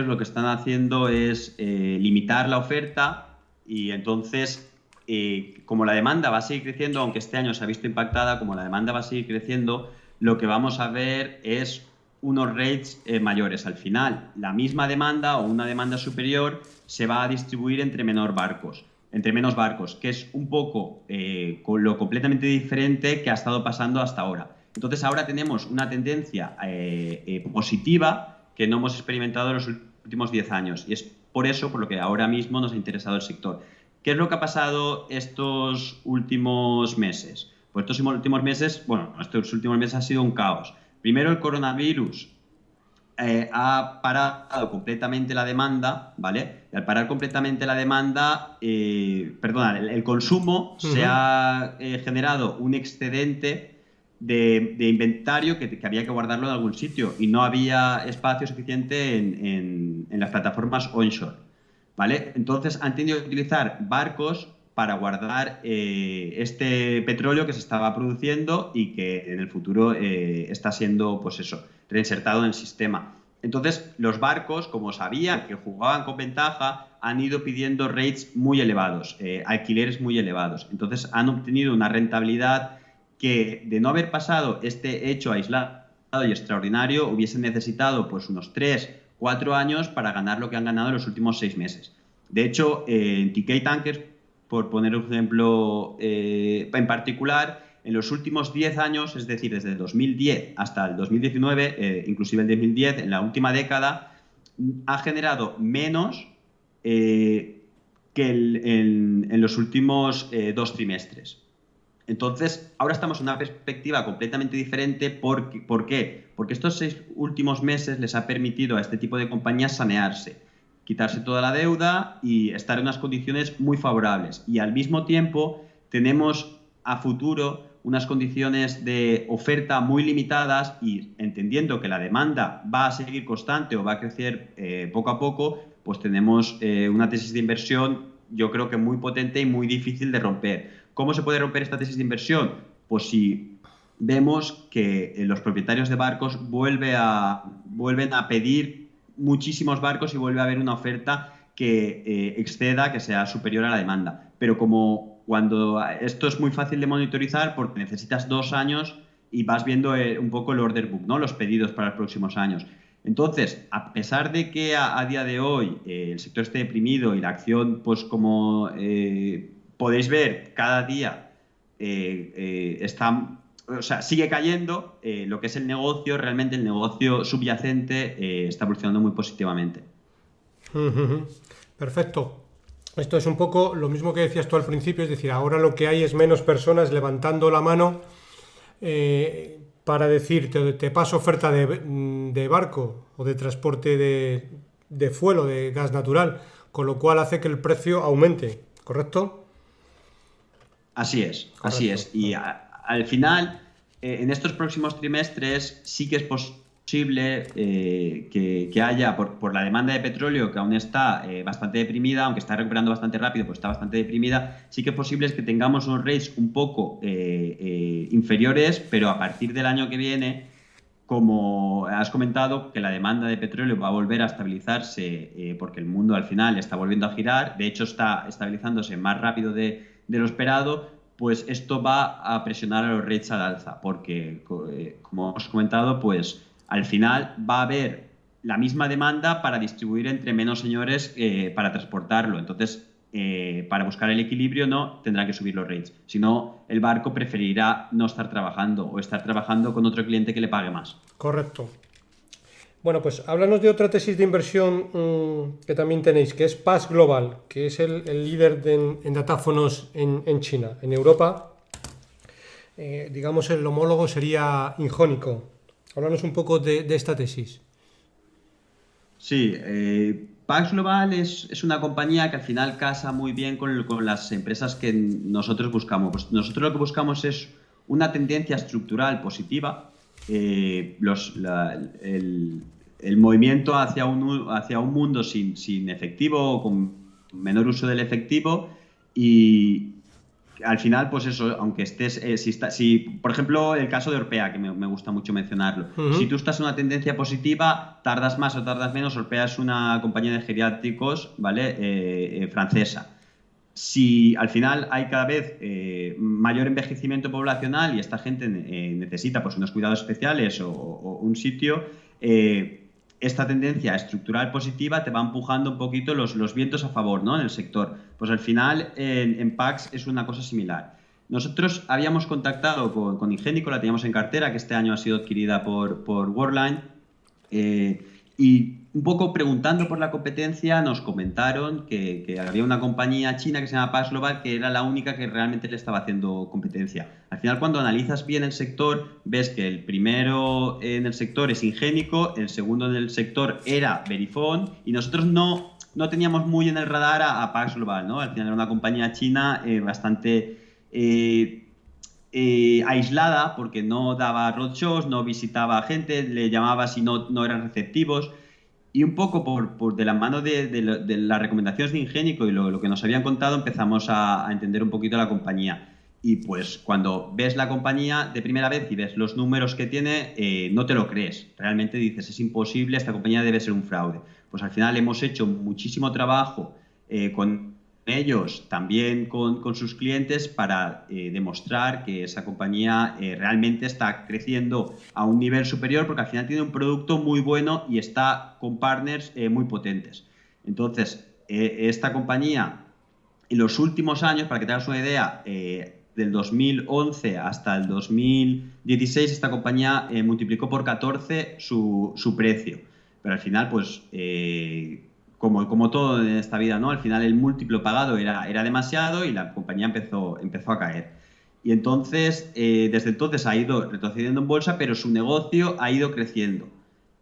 lo que están haciendo es limitar la oferta y entonces, como la demanda va a seguir creciendo, aunque este año se ha visto impactada, como la demanda va a seguir creciendo, lo que vamos a ver es unos rates mayores. Al final, la misma demanda o una demanda superior se va a distribuir entre menos barcos, que es un poco con lo completamente diferente que ha estado pasando hasta ahora. Entonces ahora tenemos una tendencia positiva que no hemos experimentado en los últimos 10 años y es por eso por lo que ahora mismo nos ha interesado el sector. ¿Qué es lo que ha pasado estos últimos meses? Pues estos últimos meses ha sido un caos. Primero, el coronavirus ha parado completamente la demanda, ¿vale? Y al parar completamente la demanda, el consumo se ha generado un excedente de inventario que había que guardarlo en algún sitio y no había espacio suficiente en las plataformas onshore, ¿vale? Entonces han tenido que utilizar barcos para guardar este petróleo que se estaba produciendo y que en el futuro está siendo, pues eso, reinsertado en el sistema. Entonces, los barcos, como sabían que jugaban con ventaja, han ido pidiendo rates muy elevados, alquileres muy elevados. Entonces han obtenido una rentabilidad que, de no haber pasado este hecho aislado y extraordinario, hubiesen necesitado pues unos 3-4 años para ganar lo que han ganado en los últimos 6 meses. De hecho, en Teekay Tankers, por poner un ejemplo en particular, en los últimos 10 años, es decir, desde el 2010 hasta el 2019, inclusive el 2010, en la última década, ha generado menos que en los últimos 2 trimestres. Entonces, ahora estamos en una perspectiva completamente diferente. ¿Por qué? Porque estos 6 últimos meses les ha permitido a este tipo de compañías sanearse, quitarse toda la deuda y estar en unas condiciones muy favorables. Y al mismo tiempo tenemos a futuro unas condiciones de oferta muy limitadas y, entendiendo que la demanda va a seguir constante o va a crecer poco a poco, pues tenemos una tesis de inversión, yo creo que muy potente y muy difícil de romper. ¿Cómo se puede romper esta tesis de inversión? Pues si vemos que los propietarios de barcos vuelven a pedir muchísimos barcos y vuelve a haber una oferta que exceda, que sea superior a la demanda. Pero cuando esto es muy fácil de monitorizar porque necesitas 2 años y vas viendo un poco el order book, ¿no? Los pedidos para los próximos años. Entonces, a pesar de que a día de hoy el sector esté deprimido y la acción, pues como podéis ver, cada día sigue cayendo, lo que es el negocio, realmente el negocio subyacente está evolucionando muy positivamente. Perfecto. Esto es un poco lo mismo que decías tú al principio, es decir, ahora lo que hay es menos personas levantando la mano para decir, te paso oferta de barco o de transporte de fuel o de gas natural, con lo cual hace que el precio aumente, ¿correcto? Así es, Correcto. Así es. Y al final, en estos próximos trimestres sí que es posible que haya, por la demanda de petróleo, que aún está bastante deprimida, aunque está recuperando bastante rápido, pues está bastante deprimida, sí que es posible que tengamos unos rates un poco inferiores, pero a partir del año que viene, como has comentado, que la demanda de petróleo va a volver a estabilizarse porque el mundo al final está volviendo a girar, de hecho está estabilizándose más rápido de lo esperado, pues esto va a presionar a los rates al alza, porque como os he comentado, pues al final va a haber la misma demanda para distribuir entre menos señores para transportarlo. Entonces, para buscar el equilibrio, no tendrá que subir los rates. Si no, el barco preferirá no estar trabajando o estar trabajando con otro cliente que le pague más. Correcto. Bueno, pues háblanos de otra tesis de inversión que también tenéis, que es PAS Global, que es el líder en datáfonos en China. En Europa, digamos, el homólogo sería Ingónico. Háblanos un poco de esta tesis. Sí, PAS Global es una compañía que al final casa muy bien con las empresas que nosotros buscamos. Pues nosotros lo que buscamos es una tendencia estructural positiva. El movimiento hacia un mundo sin efectivo, con menor uso del efectivo, y al final, pues eso, aunque estés, si por ejemplo, el caso de Orpea, que me gusta mucho mencionarlo, si tú estás en una tendencia positiva, tardas más o tardas menos. Orpea es una compañía de geriátricos, ¿vale? Francesa. Si al final hay cada vez mayor envejecimiento poblacional y esta gente necesita pues unos cuidados especiales o un sitio, esta tendencia estructural positiva te va empujando un poquito los vientos a favor, ¿no? En el sector. Pues al final en PAX es una cosa similar. Nosotros habíamos contactado con Ingénico, la teníamos en cartera, que este año ha sido adquirida por Worldline, y un poco preguntando por la competencia nos comentaron que había una compañía china que se llama PAS Global, que era la única que realmente le estaba haciendo competencia. Al final, cuando analizas bien el sector, ves que el primero en el sector es Ingénico, el segundo en el sector era Verifone, y nosotros no teníamos muy en el radar a PAS Global, ¿no? Al final era una compañía china bastante aislada, porque no daba roadshows, no visitaba gente, le llamabas y no eran receptivos. Y un poco por de la mano de las recomendaciones de Ingénico y lo que nos habían contado, empezamos a entender un poquito la compañía. Y pues cuando ves la compañía de primera vez y ves los números que tiene, no te lo crees. Realmente dices, es imposible, esta compañía debe ser un fraude. Pues al final hemos hecho muchísimo trabajo con ellos, también con sus clientes, para demostrar que esa compañía realmente está creciendo a un nivel superior, porque al final tiene un producto muy bueno y está con partners muy potentes. Entonces, esta compañía, en los últimos años, para que te hagas una idea, del 2011 hasta el 2016, esta compañía multiplicó por 14 su precio. Pero al final, pues, como todo en esta vida, ¿no? Al final el múltiplo pagado era demasiado y la compañía empezó a caer. Y entonces, desde entonces ha ido retrocediendo en bolsa, pero su negocio ha ido creciendo.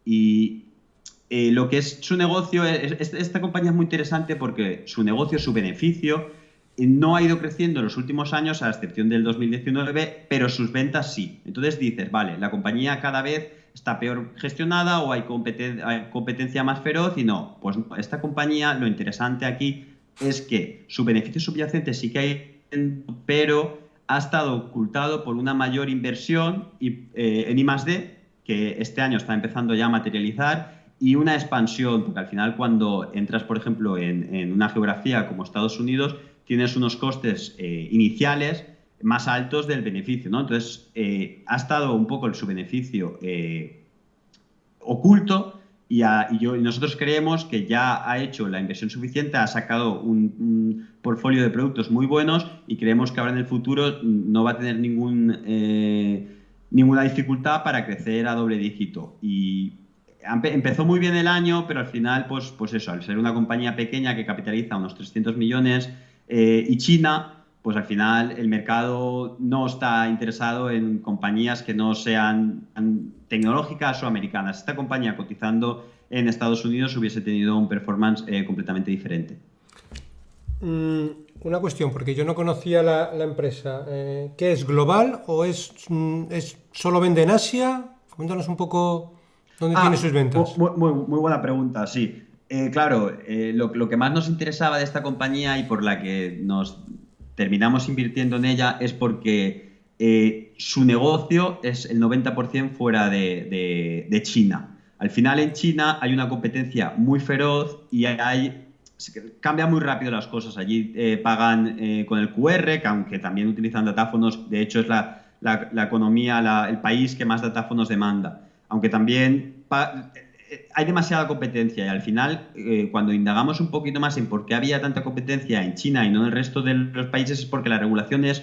Y lo que es su negocio, esta compañía es muy interesante porque su negocio, su beneficio, no ha ido creciendo en los últimos años, a excepción del 2019, pero sus ventas sí. Entonces dices, vale, la compañía cada vez está peor gestionada o hay competencia más feroz, y no. Pues esta compañía, lo interesante aquí es que su beneficio subyacente sí que hay, pero ha estado ocultado por una mayor inversión en I+D, que este año está empezando ya a materializar, y una expansión, porque al final cuando entras, por ejemplo, en una geografía como Estados Unidos, tienes unos costes iniciales más altos del beneficio, ¿no? Entonces, ha estado un poco su beneficio oculto, y nosotros creemos que ya ha hecho la inversión suficiente, ha sacado un portfolio de productos muy buenos, y creemos que ahora en el futuro no va a tener ninguna dificultad para crecer a doble dígito. Y empezó muy bien el año, pero al final, pues eso, al ser una compañía pequeña que capitaliza unos 300 millones y China, pues al final el mercado no está interesado en compañías que no sean tecnológicas o americanas. Esta compañía, cotizando en Estados Unidos, hubiese tenido un performance completamente diferente. Una cuestión, porque yo no conocía la empresa. ¿Qué es global o es solo vende en Asia? Coméntanos un poco dónde tiene sus ventas. Muy buena pregunta, sí. Claro, lo que más nos interesaba de esta compañía y por la que nos terminamos invirtiendo en ella es porque su negocio es el 90% fuera de China. Al final, en China hay una competencia muy feroz y cambian muy rápido las cosas. Allí pagan con el QR, que aunque también utilizan datáfonos, de hecho es la economía, el país que más datáfonos demanda. Aunque también hay demasiada competencia, y al final, cuando indagamos un poquito más en por qué había tanta competencia en China y no en el resto de los países, es porque la regulación es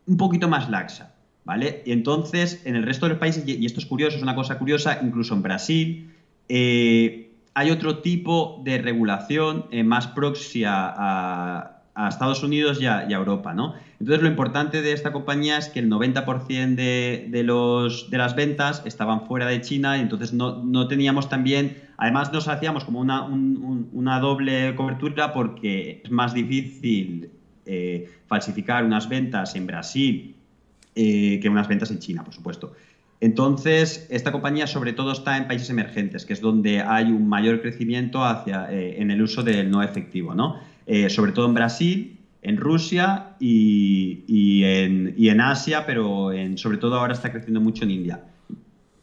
un poquito más laxa, ¿vale? Y entonces, en el resto de los países, y esto es curioso, es una cosa curiosa, incluso en Brasil, hay otro tipo de regulación más próxima a Estados Unidos y a Europa, ¿no? Entonces, lo importante de esta compañía es que el 90% de las ventas estaban fuera de China, y entonces no teníamos también, además nos hacíamos como una doble cobertura, porque es más difícil falsificar unas ventas en Brasil que unas ventas en China, por supuesto. Entonces, esta compañía sobre todo está en países emergentes, que es donde hay un mayor crecimiento en el uso del no efectivo, ¿no? Sobre todo en Brasil, en Rusia y en Asia, pero sobre todo ahora está creciendo mucho en India.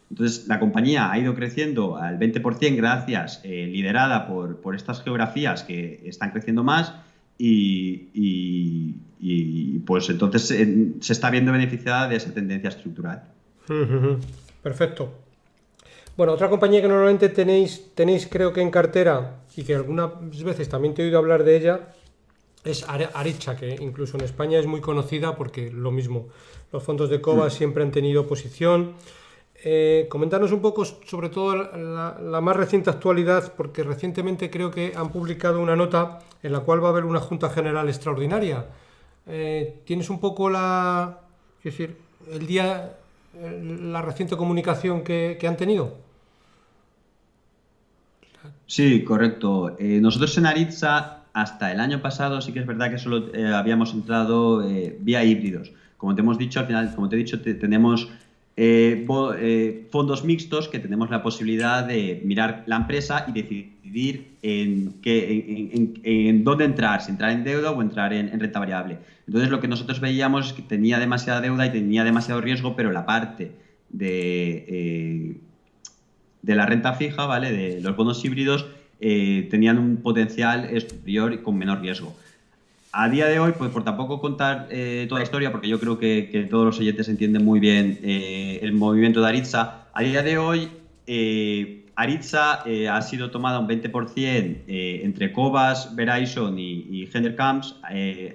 Entonces, la compañía ha ido creciendo al 20% gracias, liderada por estas geografías que están creciendo más, y pues entonces se está viendo beneficiada de esa tendencia estructural. Perfecto. Bueno, otra compañía que normalmente tenéis creo que en cartera, y que algunas veces también te he oído hablar de ella, es Arecha, que incluso en España es muy conocida porque lo mismo, los fondos de Cova siempre han tenido posición. Coméntanos un poco sobre todo la más reciente actualidad, porque recientemente creo que han publicado una nota en la cual va a haber una Junta General extraordinaria. ¿Tienes un poco la reciente comunicación que han tenido? Sí, correcto. Nosotros en Aritza, hasta el año pasado, sí que es verdad que solo habíamos entrado vía híbridos. Como te hemos dicho, al final, como te he dicho, tenemos fondos mixtos, que tenemos la posibilidad de mirar la empresa y decidir en dónde entrar, si entrar en deuda o entrar en renta variable. Entonces, lo que nosotros veíamos es que tenía demasiada deuda y tenía demasiado riesgo, pero la parte de la renta fija, ¿vale?, de los bonos híbridos, tenían un potencial superior y con menor riesgo. A día de hoy, pues por tampoco contar toda la historia, porque yo creo que todos los oyentes entienden muy bien el movimiento de Aritza, a día de hoy Aritza ha sido tomada un 20% entre Cobas, Verizon y Gendercams,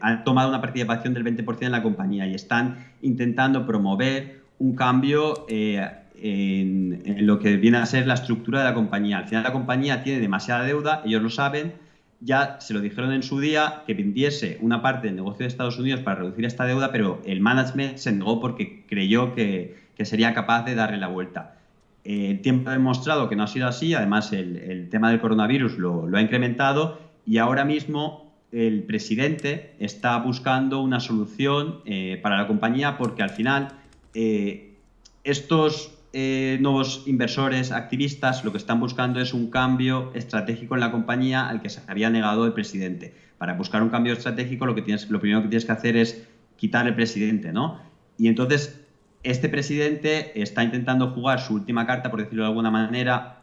han tomado una participación del 20% en la compañía y están intentando promover un cambio en lo que viene a ser la estructura de la compañía. Al final la compañía tiene demasiada deuda, ellos lo saben, ya se lo dijeron en su día que vendiese una parte del negocio de Estados Unidos para reducir esta deuda, pero el management se negó porque creyó que sería capaz de darle la vuelta. El tiempo ha demostrado que no ha sido así, además el tema del coronavirus lo ha incrementado y ahora mismo el presidente está buscando una solución para la compañía porque al final estos nuevos inversores activistas lo que están buscando es un cambio estratégico en la compañía al que se había negado el presidente. Para buscar un cambio estratégico lo primero que tienes que hacer es quitar el presidente, ¿no? Y entonces este presidente está intentando jugar su última carta, por decirlo de alguna manera,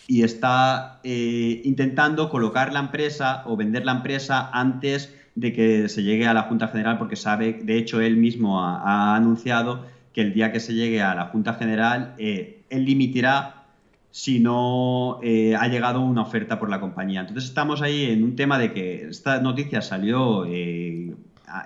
y está intentando colocar la empresa o vender la empresa antes de que se llegue a la Junta General, porque sabe, de hecho él mismo ha anunciado que el día que se llegue a la Junta General él limitará si no ha llegado una oferta por la compañía. Entonces estamos ahí en un tema de que esta noticia salió el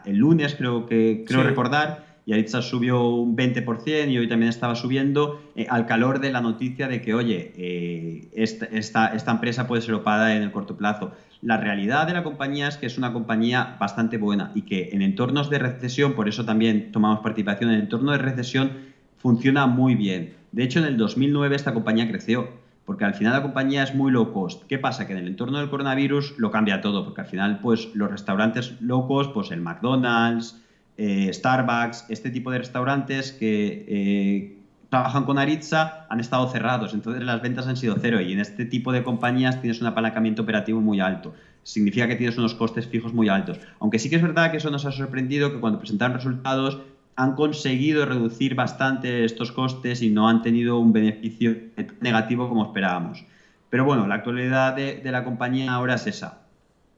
lunes, creo recordar, y Aritza subió un 20% y hoy también estaba subiendo al calor de la noticia de que, oye, esta empresa puede ser opada en el corto plazo. La realidad de la compañía es que es una compañía bastante buena y que en entornos de recesión, por eso también tomamos participación, en el entorno de recesión funciona muy bien. De hecho, en el 2009 esta compañía creció, porque al final la compañía es muy low cost. ¿Qué pasa? Que en el entorno del coronavirus lo cambia todo, porque al final pues los restaurantes low cost, pues el McDonald's, Starbucks, este tipo de restaurantes que trabajan con Aritza han estado cerrados, entonces las ventas han sido cero y en este tipo de compañías tienes un apalancamiento operativo muy alto. Significa que tienes unos costes fijos muy altos. Aunque sí que es verdad que eso nos ha sorprendido, que cuando presentaron resultados han conseguido reducir bastante estos costes y no han tenido un beneficio negativo como esperábamos. Pero bueno, la actualidad de la compañía ahora es esa.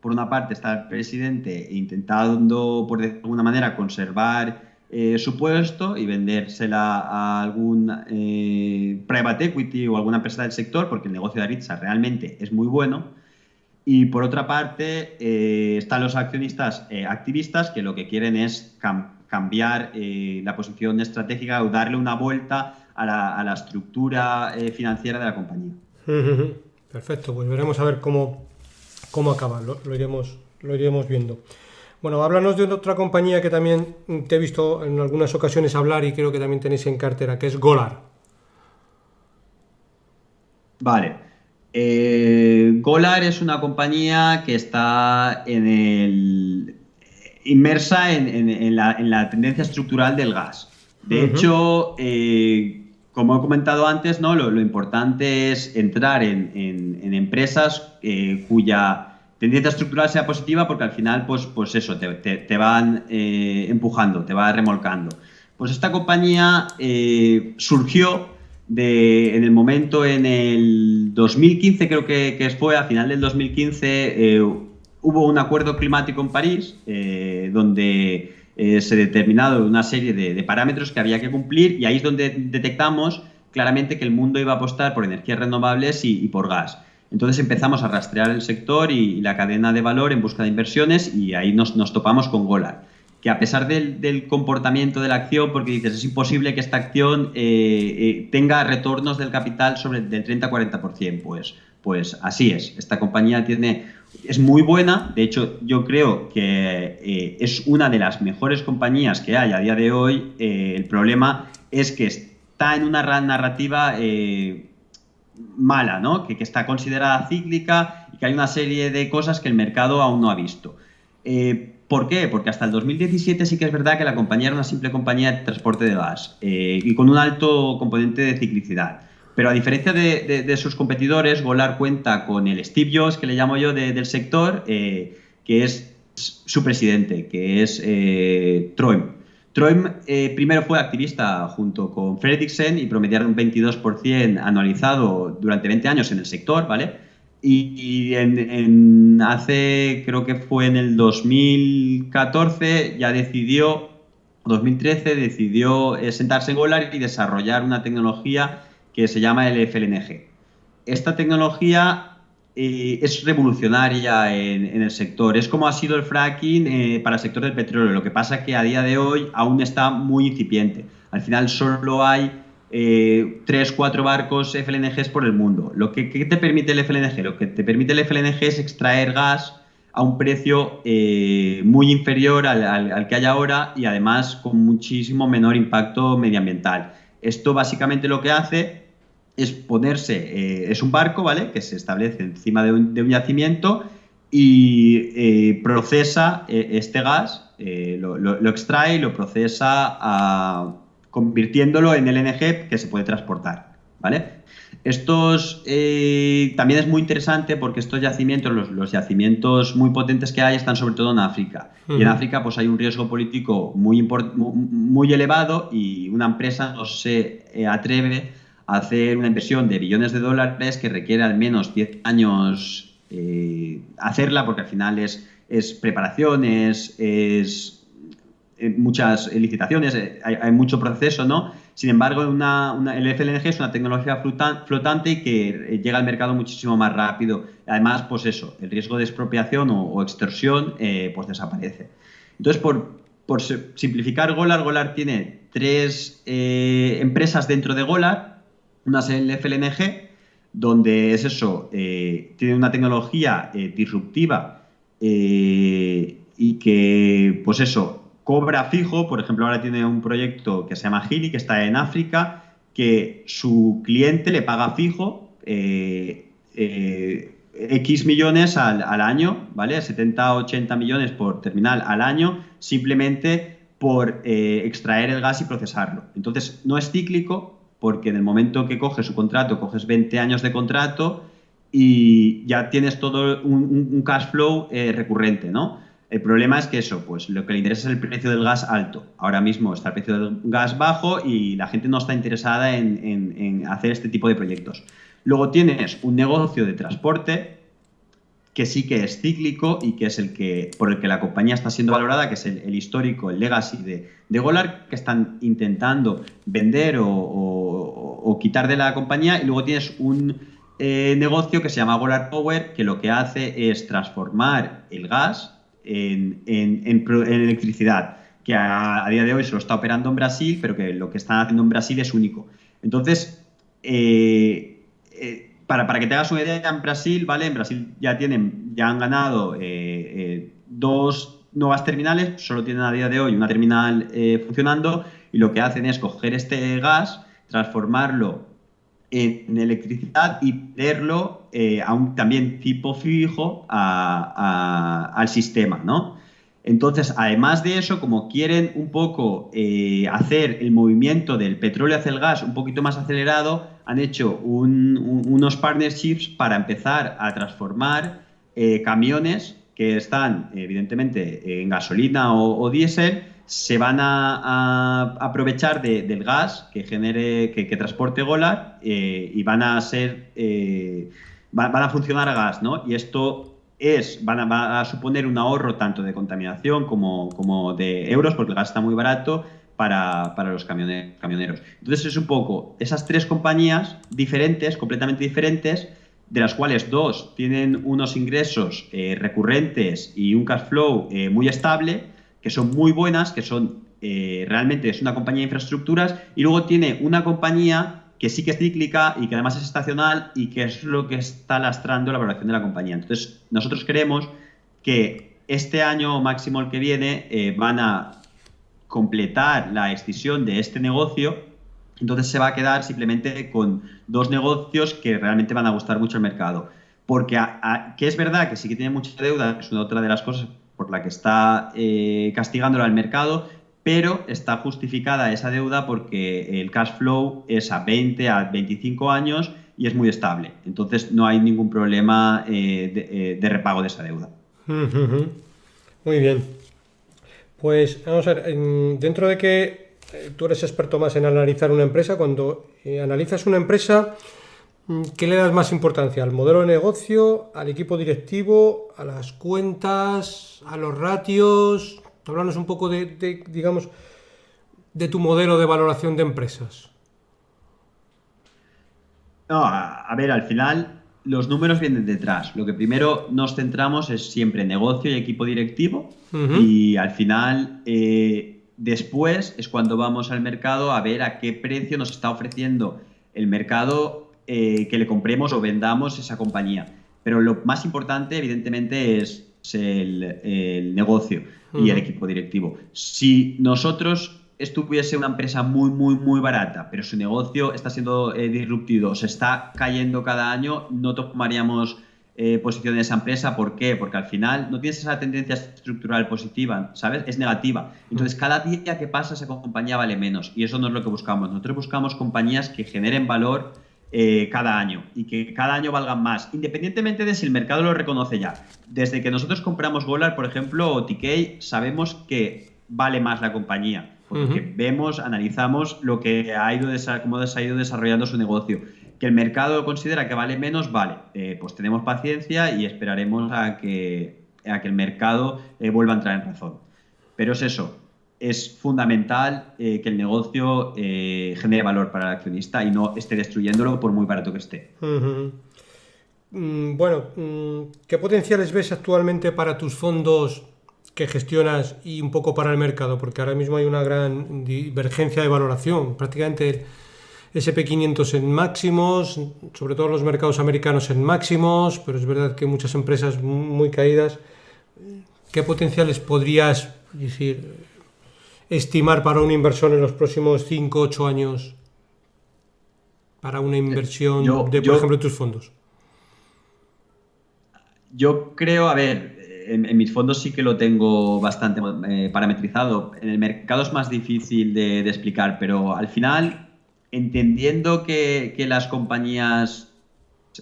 Por una parte está el presidente intentando, por de alguna manera, conservar su puesto y vendérsela a algún private equity o alguna empresa del sector, porque el negocio de Aritza realmente es muy bueno. Y por otra parte están los accionistas activistas que lo que quieren es cambiar la posición estratégica o darle una vuelta a la estructura financiera de la compañía. Perfecto, pues veremos a ver cómo acaba, lo iremos viendo. Bueno, háblanos de otra compañía que también te he visto en algunas ocasiones hablar y creo que también tenéis en cartera, que es Golar. Vale. Golar es una compañía que está inmersa en la tendencia estructural del gas. De hecho, como he comentado antes, ¿no? Lo importante es entrar en empresas cuya tendencia estructural sea positiva porque al final pues eso, te van empujando, te va remolcando. Pues esta compañía surgió en el momento en el 2015, creo que fue a final del 2015, hubo un acuerdo climático en París donde se determinaron una serie de parámetros que había que cumplir y ahí es donde detectamos claramente que el mundo iba a apostar por energías renovables y por gas. Entonces empezamos a rastrear el sector y la cadena de valor en busca de inversiones y ahí nos topamos con Golar, que a pesar del comportamiento de la acción, porque dices, es imposible que esta acción tenga retornos del capital del 30-40%, pues así es. Esta compañía es muy buena, de hecho yo creo que es una de las mejores compañías que hay a día de hoy. El problema es que está en una narrativa mala, ¿no? Que está considerada cíclica y que hay una serie de cosas que el mercado aún no ha visto. ¿Por qué? Porque hasta el 2017 sí que es verdad que la compañía era una simple compañía de transporte de gas y con un alto componente de ciclicidad. Pero a diferencia de sus competidores, Golar cuenta con el Steve Jobs, que le llamo yo, del sector, que es su presidente, que es Troim. Troim primero fue activista junto con Fredriksen y promediaron un 22% anualizado durante 20 años en el sector, ¿vale? hace, creo que fue en el 2014, ya decidió, 2013, decidió sentarse en Golar y desarrollar una tecnología que se llama el FLNG. Esta tecnología es revolucionaria en el sector. Es como ha sido el fracking para el sector del petróleo. Lo que pasa es que a día de hoy aún está muy incipiente. Al final solo hay 3, 4 barcos FLNGs por el mundo. ¿Qué te permite el FLNG? Lo que te permite el FLNG es extraer gas a un precio muy inferior al que hay ahora y además con muchísimo menor impacto medioambiental. Esto básicamente lo que hace es ponerse, es un barco, ¿vale?, que se establece encima de un yacimiento y procesa este gas, lo extrae y lo procesa convirtiéndolo en LNG que se puede transportar, ¿vale? También es muy interesante porque estos yacimientos, los yacimientos muy potentes que hay, están sobre todo en África. Y en África pues hay un riesgo político muy elevado y una empresa no se atreve a hacer una inversión de billones de dólares que requiere al menos 10 años hacerla, porque al final es preparación, es muchas licitaciones, hay mucho proceso, ¿no? Sin embargo, el FLNG es una tecnología flotante y que llega al mercado muchísimo más rápido. Además, pues eso, el riesgo de expropiación o extorsión pues desaparece. Entonces, por simplificar, Golar tiene 3 empresas dentro de Golar. Una es el FLNG, donde es eso, tiene una tecnología disruptiva y que, pues eso, cobra fijo. Por ejemplo, ahora tiene un proyecto que se llama Gili, que está en África, que su cliente le paga fijo X millones al año, ¿vale? 70, 80 millones por terminal al año, simplemente por extraer el gas y procesarlo. Entonces, no es cíclico, porque en el momento que coges su contrato, coges 20 años de contrato y ya tienes todo un cash flow recurrente, ¿no? El problema es que eso, pues lo que le interesa es el precio del gas alto. Ahora mismo está el precio del gas bajo y la gente no está interesada en hacer este tipo de proyectos. Luego tienes un negocio de transporte que sí que es cíclico y que es por el que la compañía está siendo valorada, que es el histórico, el legacy de Golar, que están intentando vender o quitar de la compañía. Y luego tienes un negocio que se llama Golar Power, que lo que hace es transformar el gas en electricidad, que a día de hoy se lo está operando en Brasil, pero que lo que están haciendo en Brasil es único. Entonces, para que te hagas una idea, en Brasil, ¿vale? En Brasil ya han ganado 2 nuevas terminales, solo tienen a día de hoy una terminal funcionando, y lo que hacen es coger este gas, transformarlo en electricidad y venderlo a un también tipo fijo al sistema, ¿no? Entonces, además de eso, como quieren un poco hacer el movimiento del petróleo hacia el gas un poquito más acelerado, han hecho unos partnerships para empezar a transformar camiones que están, evidentemente, en gasolina o diésel. Se van a aprovechar del gas que transporte Golar y van a funcionar a gas, ¿no? Y esto va a suponer un ahorro tanto de contaminación como de euros, porque el gas está muy barato para los camioneros. Entonces es un poco esas 3 compañías diferentes, completamente diferentes, de las cuales 2 tienen unos ingresos recurrentes y un cash flow muy estable, que son muy buenas, que son realmente es una compañía de infraestructuras, y luego tiene una compañía que sí que es cíclica y que además es estacional y que es lo que está lastrando la valoración de la compañía. Entonces, nosotros creemos que este año o máximo el que viene van a completar la escisión de este negocio. Entonces se va a quedar simplemente con 2 negocios que realmente van a gustar mucho al mercado. Porque que es verdad que sí que tiene mucha deuda, es una otra de las cosas por la que está castigándolo al mercado, pero está justificada esa deuda porque el cash flow es a 20, a 25 años y es muy estable. Entonces no hay ningún problema de repago de esa deuda. Muy bien. Pues vamos a ver, dentro de que tú eres experto más en analizar una empresa, cuando analizas una empresa, ¿Qué le das más importancia? ¿Al modelo de negocio, al equipo directivo, a las cuentas, a los ratios? Háblanos un poco digamos, de tu modelo de valoración de empresas. No, a ver, al final los números vienen detrás. Lo que primero nos centramos es siempre negocio y equipo directivo Uh-huh. y al final después es cuando vamos al mercado a ver a qué precio nos está ofreciendo el mercado que le compremos o vendamos esa compañía. Pero lo más importante, evidentemente, es el negocio y el Uh-huh. equipo directivo. Si nosotros estuviese una empresa muy, muy, muy barata, pero su negocio está siendo disruptivo, se está cayendo cada año, no tomaríamos posición en esa empresa. ¿Por qué? Porque al final no tienes esa tendencia estructural positiva, ¿sabes? Es negativa. Entonces, cada día que pasa, esa compañía vale menos. Y eso no es lo que buscamos. Nosotros buscamos compañías que generen valor cada año y que cada año valgan más, independientemente de si el mercado lo reconoce ya. Desde que nosotros compramos Golar, por ejemplo, o TK, sabemos que vale más la compañía, porque Uh-huh. vemos, analizamos lo que ha ido cómo se ha ido desarrollando su negocio. Que el mercado considera que vale menos, vale, pues tenemos paciencia y esperaremos a que el mercado vuelva a entrar en razón. Pero es eso, es fundamental que el negocio genere valor para el accionista y no esté destruyéndolo por muy barato que esté. Uh-huh. Bueno, ¿qué potenciales ves actualmente para tus fondos que gestionas y un poco para el mercado? Porque ahora mismo hay una gran divergencia de valoración. Prácticamente el SP500 en máximos, sobre todo los mercados americanos en máximos, pero es verdad que muchas empresas muy caídas. ¿Qué potenciales podrías estimar para una inversión en los próximos 5 8 años para una inversión Yo, de, por ejemplo, yo, tus fondos? yo creo, a ver, en mis fondos sí que lo tengo bastante parametrizado. En el mercado es más difícil de explicar, pero al final, entendiendo que las compañías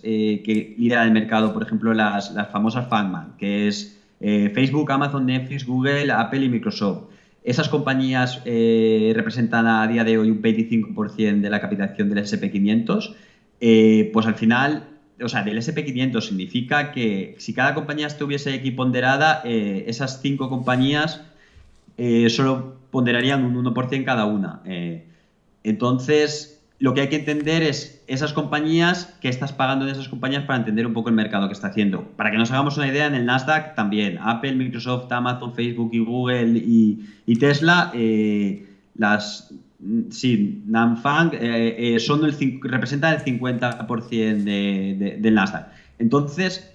que lideran el mercado, por ejemplo, las famosas FANGMAN, que es Facebook, Amazon, Netflix, Google, Apple y Microsoft. Esas compañías representan a día de hoy un 25% de la capitalización del SP500. Pues al final, o sea, del SP500 significa que si cada compañía estuviese equiponderada, esas 5 compañías solo ponderarían un 1% cada una. Entonces, lo que hay que entender es esas compañías, qué estás pagando en esas compañías para entender un poco el mercado que está haciendo. Para que nos hagamos una idea, en el Nasdaq también, Apple, Microsoft, Amazon, Facebook y Google y Tesla, sí, Nanfang representan el 50% del Nasdaq. Entonces,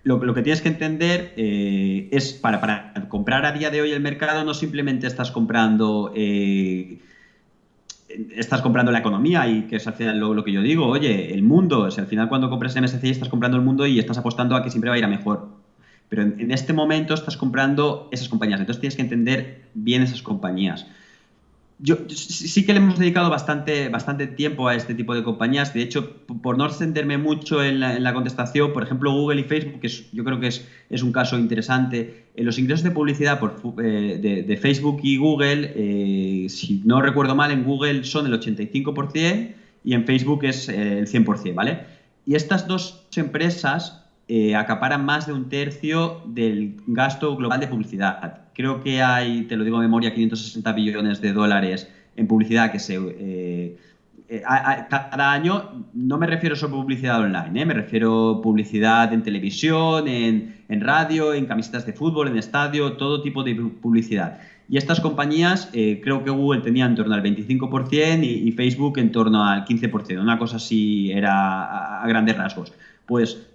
lo que tienes que entender es para comprar a día de hoy el mercado, no simplemente estás comprando la economía y que es al final lo que yo digo, oye, el mundo, al final cuando compras MSCI estás comprando el mundo y estás apostando a que siempre va a ir a mejor. Pero en este momento estás comprando esas compañías, entonces tienes que entender bien esas compañías. Yo sí que le hemos dedicado bastante tiempo a este tipo de compañías. De hecho, por no extenderme mucho en la contestación, por ejemplo, Google y Facebook, yo creo que es un caso interesante. Los ingresos de publicidad de Facebook y Google, si no recuerdo mal, en Google son el 85% y en Facebook es el 100%, ¿vale? Y estas dos empresas acaparan más de un tercio del gasto global de publicidad. Creo que hay, te lo digo de memoria, 560 billones de dólares en publicidad que cada año. No me refiero solo a publicidad online, me refiero a publicidad en televisión, en radio, en camisetas de fútbol, en estadio, todo tipo de publicidad. Y estas compañías, creo que Google tenía en torno al 25% y Facebook en torno al 15%. Una cosa así era a grandes rasgos. Pues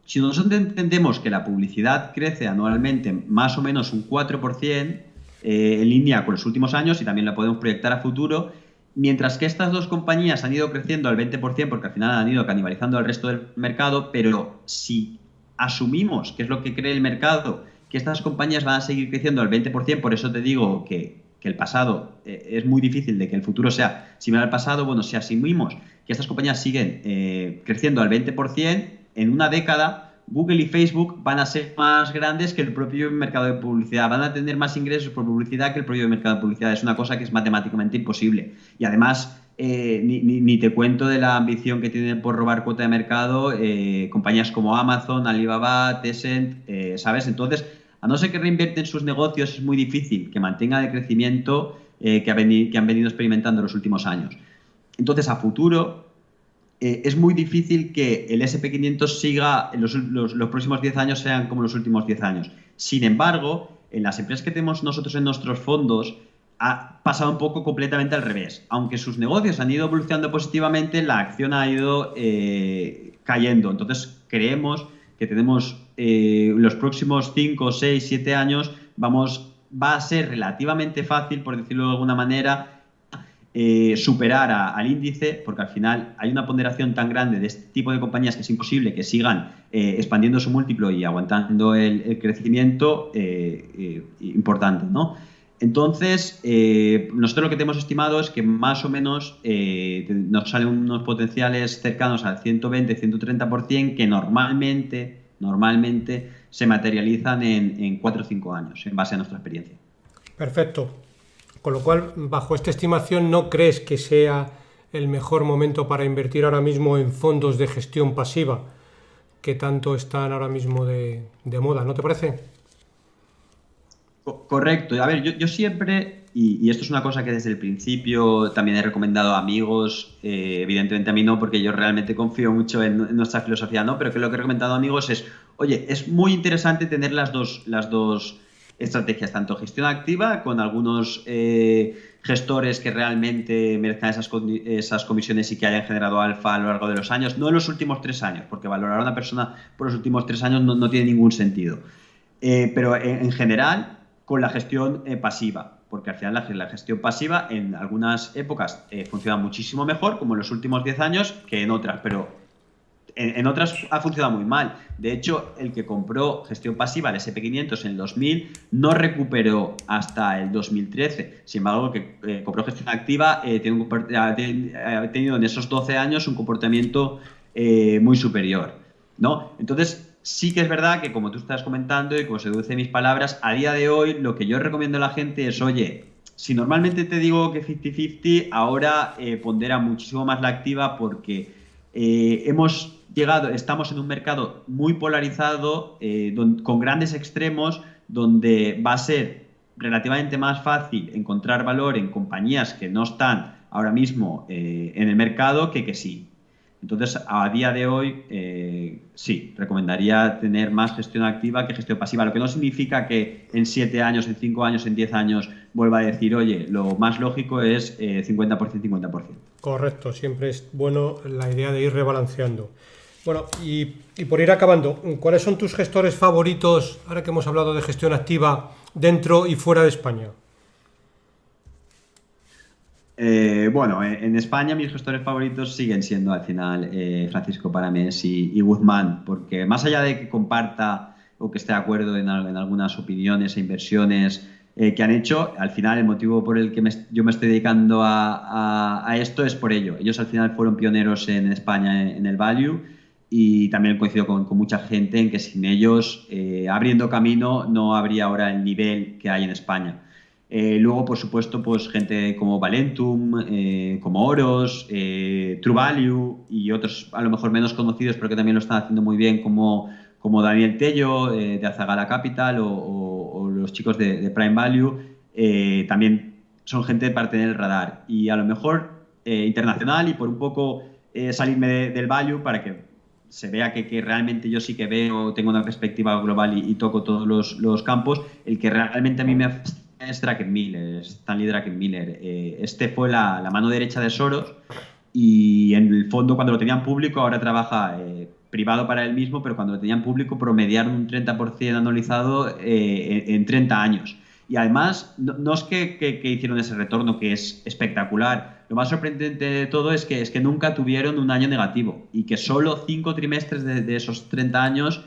si nosotros entendemos que la publicidad crece anualmente más o menos un 4% en línea con los últimos años y también la podemos proyectar a futuro, mientras que estas dos compañías han ido creciendo al 20% porque al final han ido canibalizando al resto del mercado, pero si asumimos, que es lo que cree el mercado, que estas compañías van a seguir creciendo al 20%, por eso te digo que el pasado es muy difícil de que el futuro sea similar al pasado. Bueno, si asumimos que estas compañías siguen creciendo al 20%, en una década Google y Facebook van a ser más grandes que el propio mercado de publicidad, van a tener más ingresos por publicidad que el propio mercado de publicidad. Es una cosa que es matemáticamente imposible. Y además, ni te cuento de la ambición que tienen por robar cuota de mercado compañías como Amazon, Alibaba, Tencent, ¿sabes? Entonces, a no ser que reinvierten sus negocios, es muy difícil que mantengan el crecimiento que han venido experimentando en los últimos años. Entonces, a futuro, es muy difícil que el SP500 siga, los próximos 10 años sean como los últimos 10 años. Sin embargo, en las empresas que tenemos nosotros en nuestros fondos, ha pasado un poco completamente al revés. Aunque sus negocios han ido evolucionando positivamente, la acción ha ido cayendo. Entonces, creemos que tenemos los próximos 5, 6, 7 años, va a ser relativamente fácil, por decirlo de alguna manera, superar al índice, porque al final hay una ponderación tan grande de este tipo de compañías que es imposible que sigan expandiendo su múltiplo y aguantando el crecimiento importante, ¿no? Entonces, nosotros lo que tenemos estimado es que más o menos nos salen unos potenciales cercanos al 120-130% que normalmente se materializan en 4 o 5 años, en base a nuestra experiencia. Perfecto. Con lo cual, bajo esta estimación, ¿no crees que sea el mejor momento para invertir ahora mismo en fondos de gestión pasiva, que tanto están ahora mismo de moda? ¿No te parece? Correcto. A ver, yo siempre, y esto es una cosa que desde el principio también he recomendado a amigos, evidentemente a mí no, porque yo realmente confío mucho en nuestra filosofía, ¿no? Pero que lo que he recomendado a amigos es, oye, es muy interesante tener las dos estrategias, tanto gestión activa con algunos gestores que realmente merezcan esas comisiones y que hayan generado alfa a lo largo de los años, no en los últimos 3 años, porque valorar a una persona por los últimos 3 años no tiene ningún sentido. Pero en general, con la gestión pasiva, porque al final la gestión pasiva en algunas épocas funciona muchísimo mejor, como en los últimos 10 años, que en otras, pero en otras ha funcionado muy mal. De hecho, el que compró gestión pasiva, el SP500 en el 2000, no recuperó hasta el 2013. Sin embargo, el que compró gestión activa ha tenido en esos 12 años un comportamiento muy superior, ¿no? Entonces, sí que es verdad que, como tú estás comentando y como se deduce de mis palabras, a día de hoy lo que yo recomiendo a la gente es, oye, si normalmente te digo que 50-50, ahora pondera muchísimo más la activa porque estamos en un mercado muy polarizado, con grandes extremos, donde va a ser relativamente más fácil encontrar valor en compañías que no están ahora mismo en el mercado que sí. Entonces, a día de hoy, sí, recomendaría tener más gestión activa que gestión pasiva, lo que no significa que en 7 años, en 5 años, en 10 años vuelva a decir, oye, lo más lógico es 50%, 50%. Correcto, siempre es bueno la idea de ir rebalanceando. Bueno, y por ir acabando, ¿cuáles son tus gestores favoritos, ahora que hemos hablado de gestión activa, dentro y fuera de España? Bueno, en España mis gestores favoritos siguen siendo al final Francisco Paramés y Guzmán, porque más allá de que comparta o que esté de acuerdo en algunas opiniones e inversiones que han hecho, al final el motivo por el que yo me estoy dedicando a esto es por ello. Ellos al final fueron pioneros en España en el value y también coincido con mucha gente en que sin ellos, abriendo camino, no habría ahora el nivel que hay en España. Luego, por supuesto, pues gente como Valentum, como Oros, True Value y otros a lo mejor menos conocidos, pero que también lo están haciendo muy bien, como Daniel Tello, de Azagala Capital, o los chicos de Prime Value, también son gente para tener el radar. Y a lo mejor internacional, y por un poco salirme del value para que se vea que realmente yo sí que tengo una perspectiva global y toco todos los campos. El que realmente a mí me es Druckenmiller, Stanley Druckenmiller. Este fue la mano derecha de Soros y en el fondo cuando lo tenían público, ahora trabaja privado para él mismo, pero cuando lo tenían público promediaron un 30% anualizado en 30 años. Y además, no es que hicieron ese retorno, que es espectacular. Lo más sorprendente de todo es que nunca tuvieron un año negativo y que solo 5 trimestres de esos 30 años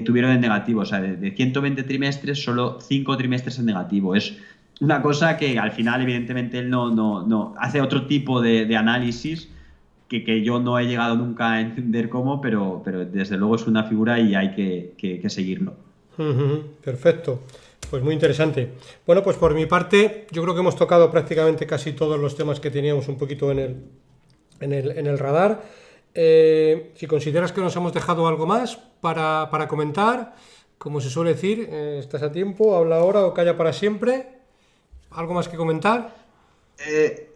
tuvieron en negativo. O sea, de 120 trimestres, solo 5 trimestres en negativo. Es una cosa que al final, evidentemente, él no hace otro tipo de análisis que yo no he llegado nunca a entender cómo, pero desde luego es una figura y hay que seguirlo. Perfecto, pues muy interesante. Bueno, pues por mi parte, yo creo que hemos tocado prácticamente casi todos los temas que teníamos un poquito en el radar. Si consideras que nos hemos dejado algo más para comentar, como se suele decir, estás a tiempo, habla ahora o calla para siempre. ¿Algo más que comentar? Eh,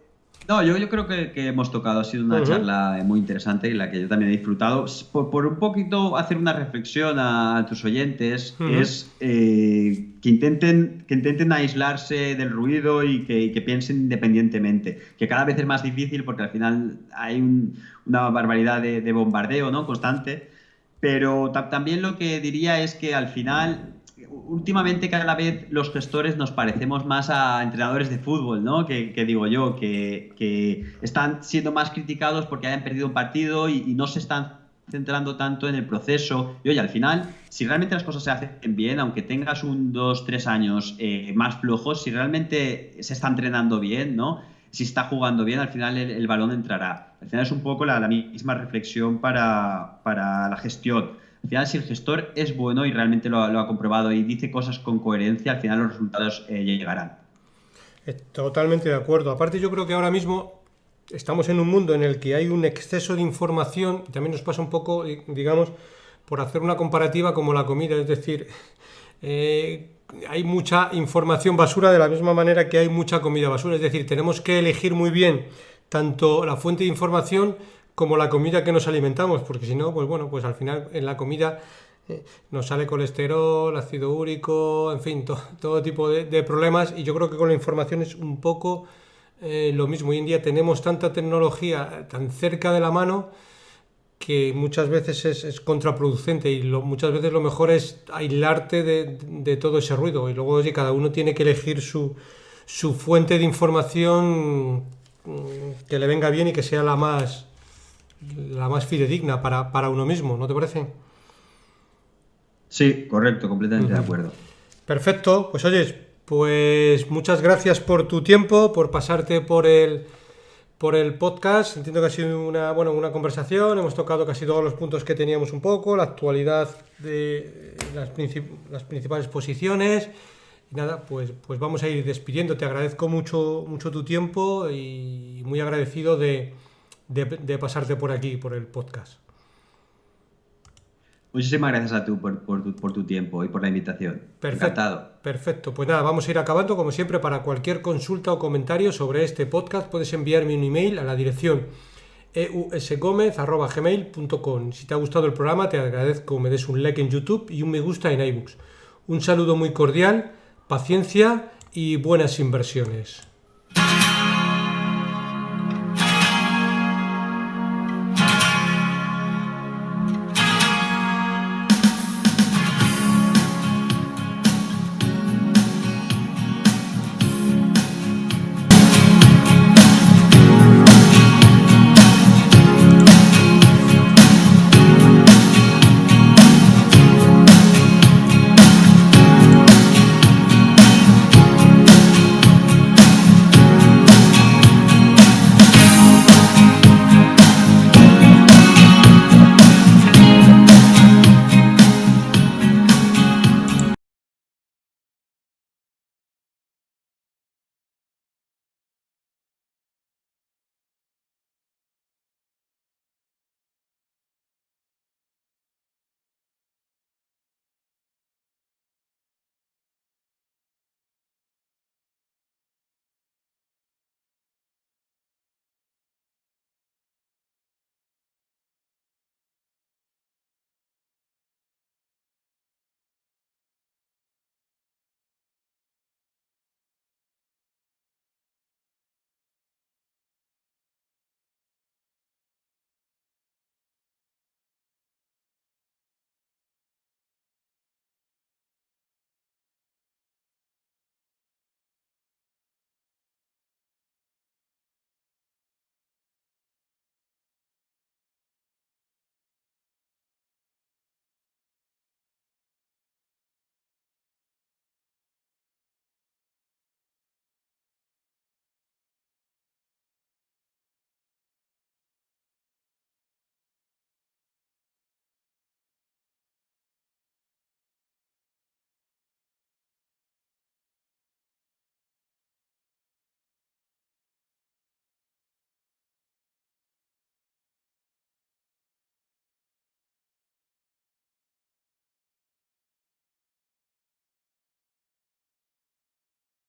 no, yo creo que hemos tocado, ha sido una charla muy interesante y la que yo también he disfrutado. Por un poquito hacer una reflexión a tus oyentes, es que intenten aislarse del ruido y que piensen independientemente, que cada vez es más difícil porque al final hay una barbaridad de bombardeo, ¿no? Constante, pero también lo que diría es que al final últimamente cada vez los gestores nos parecemos más a entrenadores de fútbol, ¿no? Que digo yo, que están siendo más criticados porque hayan perdido un partido y no se están centrando tanto en el proceso. Y oye, al final, si realmente las cosas se hacen bien, aunque tengas 2, 3 años más flojos, si realmente se está entrenando bien, ¿no? Si está jugando bien, al final el balón entrará. Al final es un poco la misma reflexión para la gestión. Al final, si el gestor es bueno y realmente lo ha comprobado y dice cosas con coherencia, al final los resultados llegarán. Totalmente de acuerdo. Aparte, yo creo que ahora mismo estamos en un mundo en el que hay un exceso de información. También nos pasa un poco, digamos, por hacer una comparativa como la comida. Es decir, hay mucha información basura de la misma manera que hay mucha comida basura. Es decir, tenemos que elegir muy bien tanto la fuente de información como la comida que nos alimentamos, porque si no, pues bueno, pues al final en la comida nos sale colesterol, ácido úrico, en fin, todo tipo de problemas, y yo creo que con la información es un poco lo mismo. Hoy en día tenemos tanta tecnología tan cerca de la mano que muchas veces es contraproducente, y muchas veces lo mejor es aislarte de todo ese ruido, y luego oye, cada uno tiene que elegir su fuente de información que le venga bien y que sea la más fidedigna para uno mismo, ¿no te parece? Sí, correcto, completamente de acuerdo. Perfecto, pues oyes, pues muchas gracias por tu tiempo, por pasarte por el podcast. Entiendo que ha sido una conversación, hemos tocado casi todos los puntos que teníamos un poco, la actualidad de las principales posiciones. Y nada, pues vamos a ir despidiendo. Te agradezco mucho tu tiempo y muy agradecido de pasarte por aquí, por el podcast. Muchísimas gracias a tú por tu tiempo y por la invitación. Encantado. Perfecto. Pues nada, vamos a ir acabando. Como siempre, para cualquier consulta o comentario sobre este podcast, puedes enviarme un email a la dirección eusgomez@gmail.com. Si te ha gustado el programa, te agradezco que me des un like en YouTube y un me gusta en iBooks. Un saludo muy cordial, paciencia y buenas inversiones.